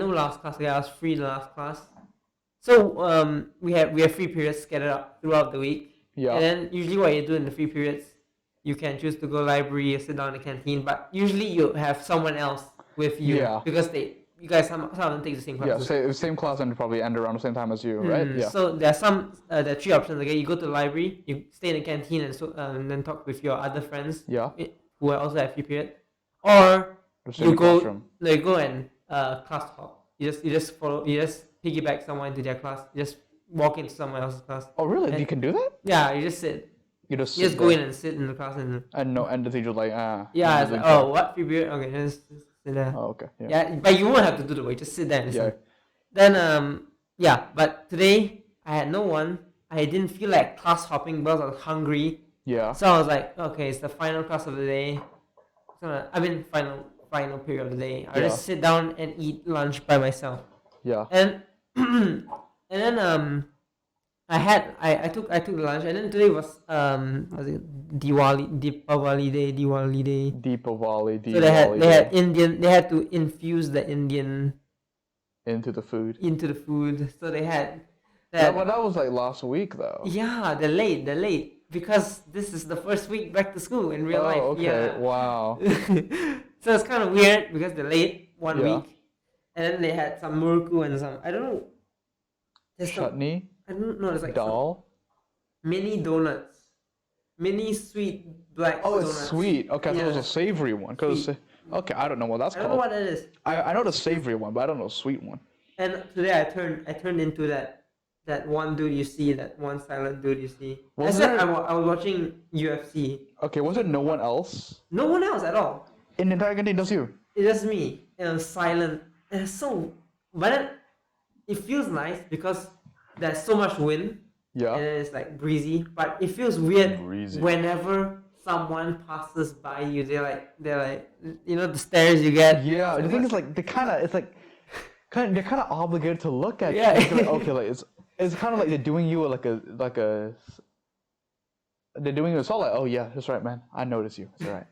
no last class. Okay, I was free the last class. So we have free periods scattered out throughout the week. Yeah. And then usually what you do in the free periods, you can choose to go library or sit down in the canteen. But usually you have someone else with you Yeah. because you guys some of them take the same Yeah, classes. same class and probably end around the same time as you, right? Yeah. So there are three options. Okay, you go to the library, you stay in the canteen, and then talk with your other friends Yeah. who are also at free period, or Just in the classroom. you go and class hop. You just piggyback someone into their class. You just walk into someone else's class. Oh, really? And- You can do that? Yeah, you just sit. You just You just sit go there in and sit in the class and and the teacher's like, yeah, it's you're like, doing oh, what free period? Okay, just sit there. Oh, okay. Yeah. Yeah, but you won't have to do the work. Just sit there and Yeah. listen. Then yeah, but today I had no one. I didn't feel like class hopping because I was hungry. Yeah. So I was like, okay, it's the final class of the day. Final period of the day. I'll Yeah. just sit down and eat lunch by myself. Yeah. And and then I took the lunch, and then today was it Deepavali day. Deepavali. So they had to infuse the Indian into the food. into the food. So they had That was like last week though. yeah, they're late because this is the first week back to school in real life. Oh, okay. Yeah. Wow. So it's kind of weird because they're late one Yeah. week, and then they had some murku and some I don't know. There's some, Chutney. I don't know. There's like some Dal. mini donuts, mini sweet black. Oh, donuts. it's sweet. Okay, I thought it was Yeah. a savory one. Cause Sweet. okay, I don't know what that's I don't know called. what that is. I know the savory one, but I don't know the sweet one. And today I turned into that one dude you see, that one silent dude you see. Was I said there- I was watching UFC. Okay, was there no one else No one else at all. in the entire canteen? Just you. It's just me, and I'm silent. And it's so, but then it feels nice because there's so much wind, Yeah. and then it's like breezy. But it feels weird Breezy. whenever someone passes by you. They're like the stares you get. Yeah, the thing is like they're kind of they're kind of obligated to look at Yeah. you. Like, okay, like it's kind of like they're doing you they're doing you a solid. Like, oh yeah, that's right, man. I notice you. It's alright.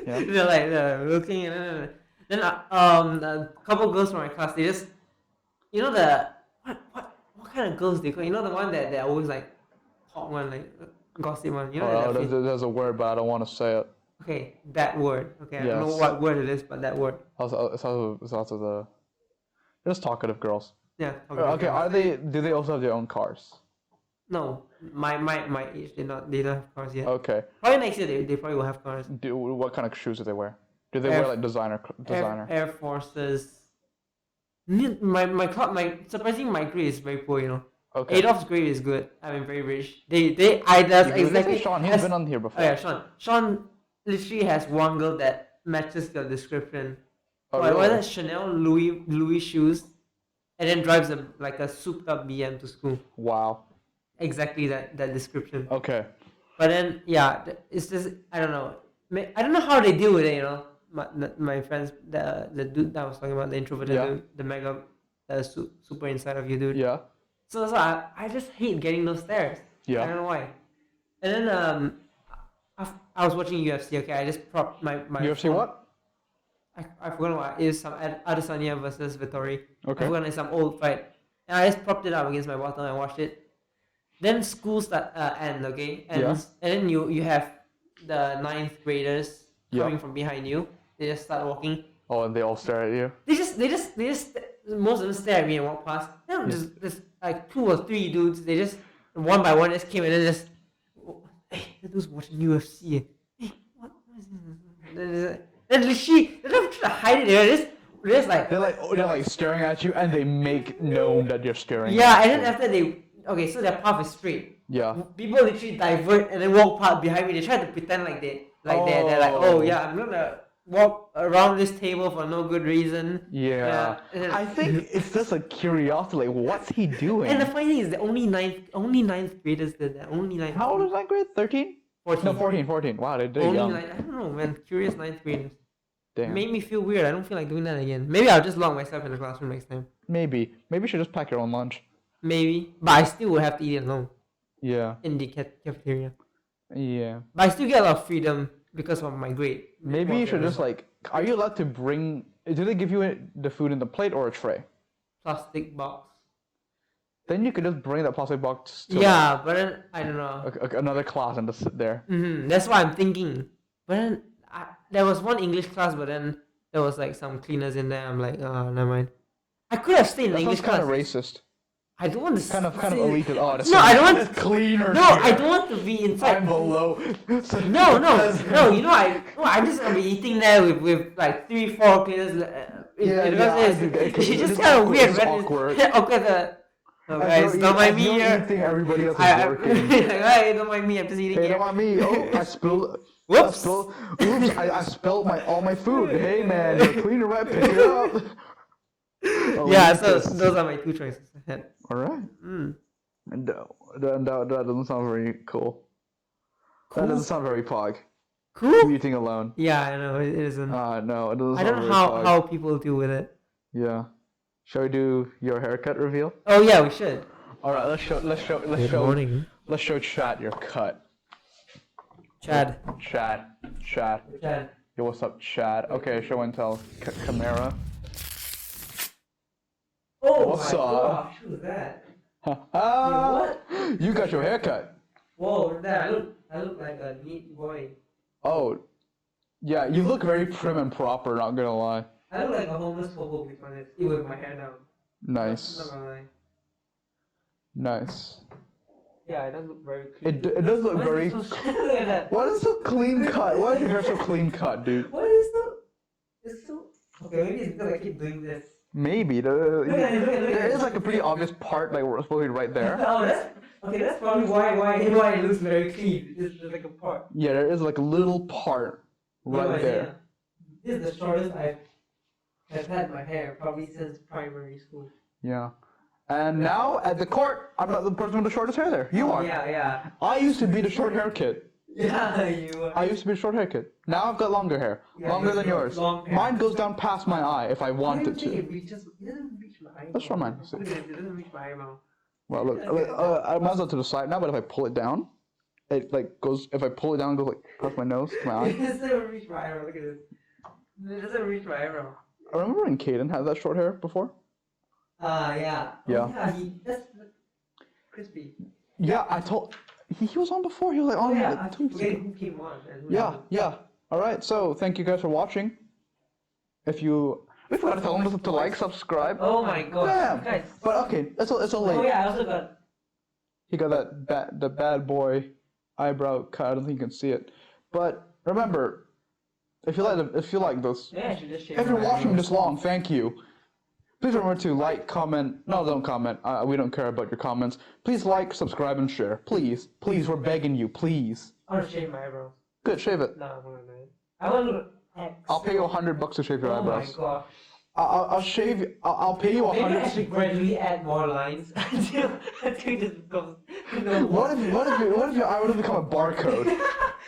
Yeah. They're like looking, and then a couple girls from my class. They just the what kind of girls they call? The one that they're always like hot one, like gossip one. Oh, that there's a word, but I don't want to say it. okay, that word. Okay, I don't know Yes. what word it is, but that word. It's also the just talkative girls. Yeah. Okay, do they also have their own cars? No, my age they don't have cars yet. Okay. Probably next year they probably will have cars. What kind of shoes do they wear? Do they Air- wear like designer? Air Forces. My surprisingly my grade is very poor. Okay. Adolf's grade is good. I mean very rich. That's That's exactly Sean. He's as- been on here before. Oh yeah, Sean. Sean literally has one girl that matches the description. Oh, What really? that Chanel Louis shoes, and then drives a souped up BM to school. Wow. Exactly that description. Okay. But then yeah, it's just I don't know. I don't know how they deal with it. My friends, the dude that I was talking about, the introverted Yeah. dude, the mega, super inside of you dude. Yeah. So I just hate getting those stares. Yeah. I don't know why. And then I was watching UFC. Okay, I just propped my UFC phone. what? I forgot what it is. Some Adesanya versus Vittori. Okay. I forgot it's some old fight. And I just propped it up against my bottom and watched it. Then school end, okay, and Yeah. and then you have the ninth graders Yeah. coming from behind you. They just start walking. Oh, and they all stare at you. They just most of them stare at me and walk past. Then just like 2 or 3 dudes. They just one by one just came and then just hey, that dude's watching UFC. Hey, what is this? Then literally they're not trying to hide it. They're just like They're like staring at you, and they make known that you're staring. yeah. at And then you. after okay, so their path is straight. Yeah. People literally divert and then walk past behind me. They try to pretend they're like, oh yeah, I'm gonna walk around this table for no good reason. Yeah. Yeah. I think it's just a curiosity. Like, what's he doing? And the funny thing is, the only ninth graders did that. Only ninth. How old is that grade? 13? 14. No, 14. Wow, they're Only young. I don't know, man. Curious ninth graders. Damn. Made me feel weird. I don't feel like doing that again. Maybe I'll just lock myself in the classroom next time. Maybe you should just pack your own lunch. Maybe, but I still would have to eat alone Yeah. in the cafeteria. Yeah. But I still get a lot of freedom because of my grade. Maybe you should just like. Are you allowed to bring Do they give you the food in the plate or a tray? Plastic box. Then you could just bring that plastic box to Yeah, but then I don't know. another class and just sit there. That's what I'm thinking. But then there was one English class, but then there was like some cleaners in there. I'm like, oh, never mind. I could have stayed in That English sounds kind class. of racist. I don't want to. Kind of elite. Oh, that's No, I don't want. cleaner. No, I don't want to be inside. I'm below. No. You know, I'm just gonna be eating there with like 3-4 cleaners. It's just kind of weird. It's awkward. Awkward. Oh, guys, don't mind me here. Eating, everybody else is working. Hey, don't mind me. I'm just eating Hey, here. don't mind me. Oh, I spilled. Whoops. I spilled all my food. Hey, man, the cleaner might pick it up. Oh, Yeah, so those are my two choices. All right. No, that doesn't sound very cool. That doesn't sound very pog. Cool. Eating alone. Yeah, I know it isn't. No, it doesn't. I sound don't know very pog. how people deal with it. Yeah. Shall we do your haircut reveal? Oh yeah, we should. All right, let's show morning. Let's show Chad your cut. Chad. Chad. Yo, what's up, Chad? Okay, show and tell. Camera. Oh What's my up? gosh, who's that? What? You got your haircut. Whoa, I look like a neat boy. Oh, yeah, you look very prim and proper. Not gonna lie. I look like a homeless hobo with my hair down. Nice. Not gonna lie. Nice. Yeah, it does look very clean. It does look very. Look at that. Why is it so clean cut? Why is your hair so clean cut, dude? What is so? It's so. Okay, maybe it's because I keep doing this. Maybe there is like a pretty obvious part like we're supposed to be right there. Oh, that's probably why it looks very clean. It's just like a part. Yeah, there is like a little part right there. This is the shortest I've had my hair probably since primary school. Yeah. And now at the court, I'm not the person with the shortest hair there. You are. Yeah. I used to be the short hair kid. Yeah, you are. I used to be a short hair kid. Now I've got longer hair. Yeah, longer you than got yours. long hair. Mine goes down past my eye if I wanted to. It doesn't reach my eyebrow. Let's show mine. Look at it doesn't reach my eyebrow. Well, look, I might as well to the side now, but if I pull it down, it like goes, if I pull it down, it goes like past my nose to my It eye. doesn't reach my eyebrow. Look at this. It doesn't reach my eyebrow. I remember when Caden had that short hair before. Yeah. Yeah. Oh, yeah, that's crispy. Yeah, he was on before. He was like on I like 2 weeks forget ago. who came on. And who Yeah, didn't. yeah. All right. So thank you guys for watching. We forgot to tell them to like, subscribe. Oh my god. Damn. Guys. But okay, it's a late. Oh yeah, I also got. He got the bad boy eyebrow cut. I don't think you can see it. But remember, if you like this, Yeah, I should just shave if you're my watching eyebrows. this long, thank you. Please remember to like, comment. No, don't comment. We don't care about your comments. Please like, subscribe, and share. Please, we're begging you. Please. I want to shave my eyebrows. Good, shave it. No, I'm gonna do it. I want to look X. I'll pay you $100 to shave your Oh my eyebrows. god. I'll shave. I'll pay you Maybe I $100. should gradually add more lines until this becomes. What if your eye would have become a barcode?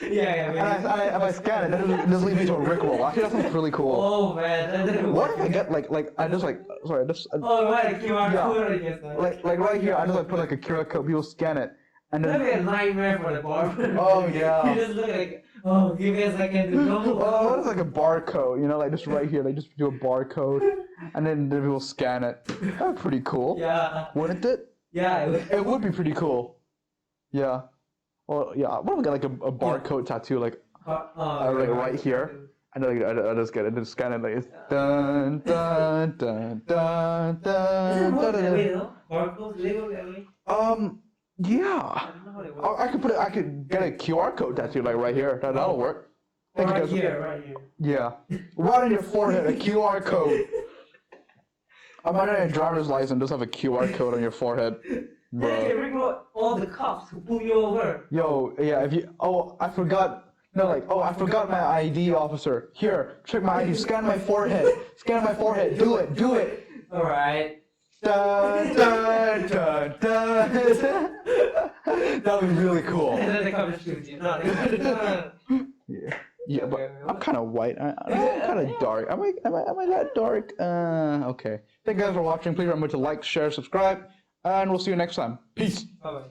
Yeah, And I scan it, then it just leads me to a Rickroll. Actually, that sounds really cool. Oh man. What if I get I just Oh, what? QR Yeah. code, I guess. like right here, I just like put like a QR code. People scan it, and That'd be a then nightmare for the barber. Oh, yeah. You just look like, oh, give me a second to go. well, what is like a barcode? You know, like just right here, they just do a barcode, and then people scan it. That'd be pretty cool, Yeah. wouldn't it? Yeah. It would be pretty cool. Yeah. Well, yeah. What if we got like a barcode tattoo, like like right here? And then I just get it, just scan it like it's dun dun dun dun dun Does it work that way dun. though? Barcodes, do they work that way? Yeah. I don't know how they work. I could get a QR code tattoo like right here. That'll work. Thank you Right guys. here, right here. Yeah. Right on your forehead, a QR code. I might have a driver's license, just have a QR code on your forehead. Then I Bro. can recruit all the cops who pull you over. Yo, yeah, if you, I forgot, no, like, I forgot my ID, officer. Here, check my ID, scan my forehead, do it. Alright. Dun, dun, dun, dun. That would be really cool. And then the cop just shoots you. No, Yeah. Yeah, but I'm kind of white. I'm kind of dark. Am I that dark? Okay. Thank you guys for watching. Please remember to like, share, subscribe, and we'll see you next time. Peace. Bye bye.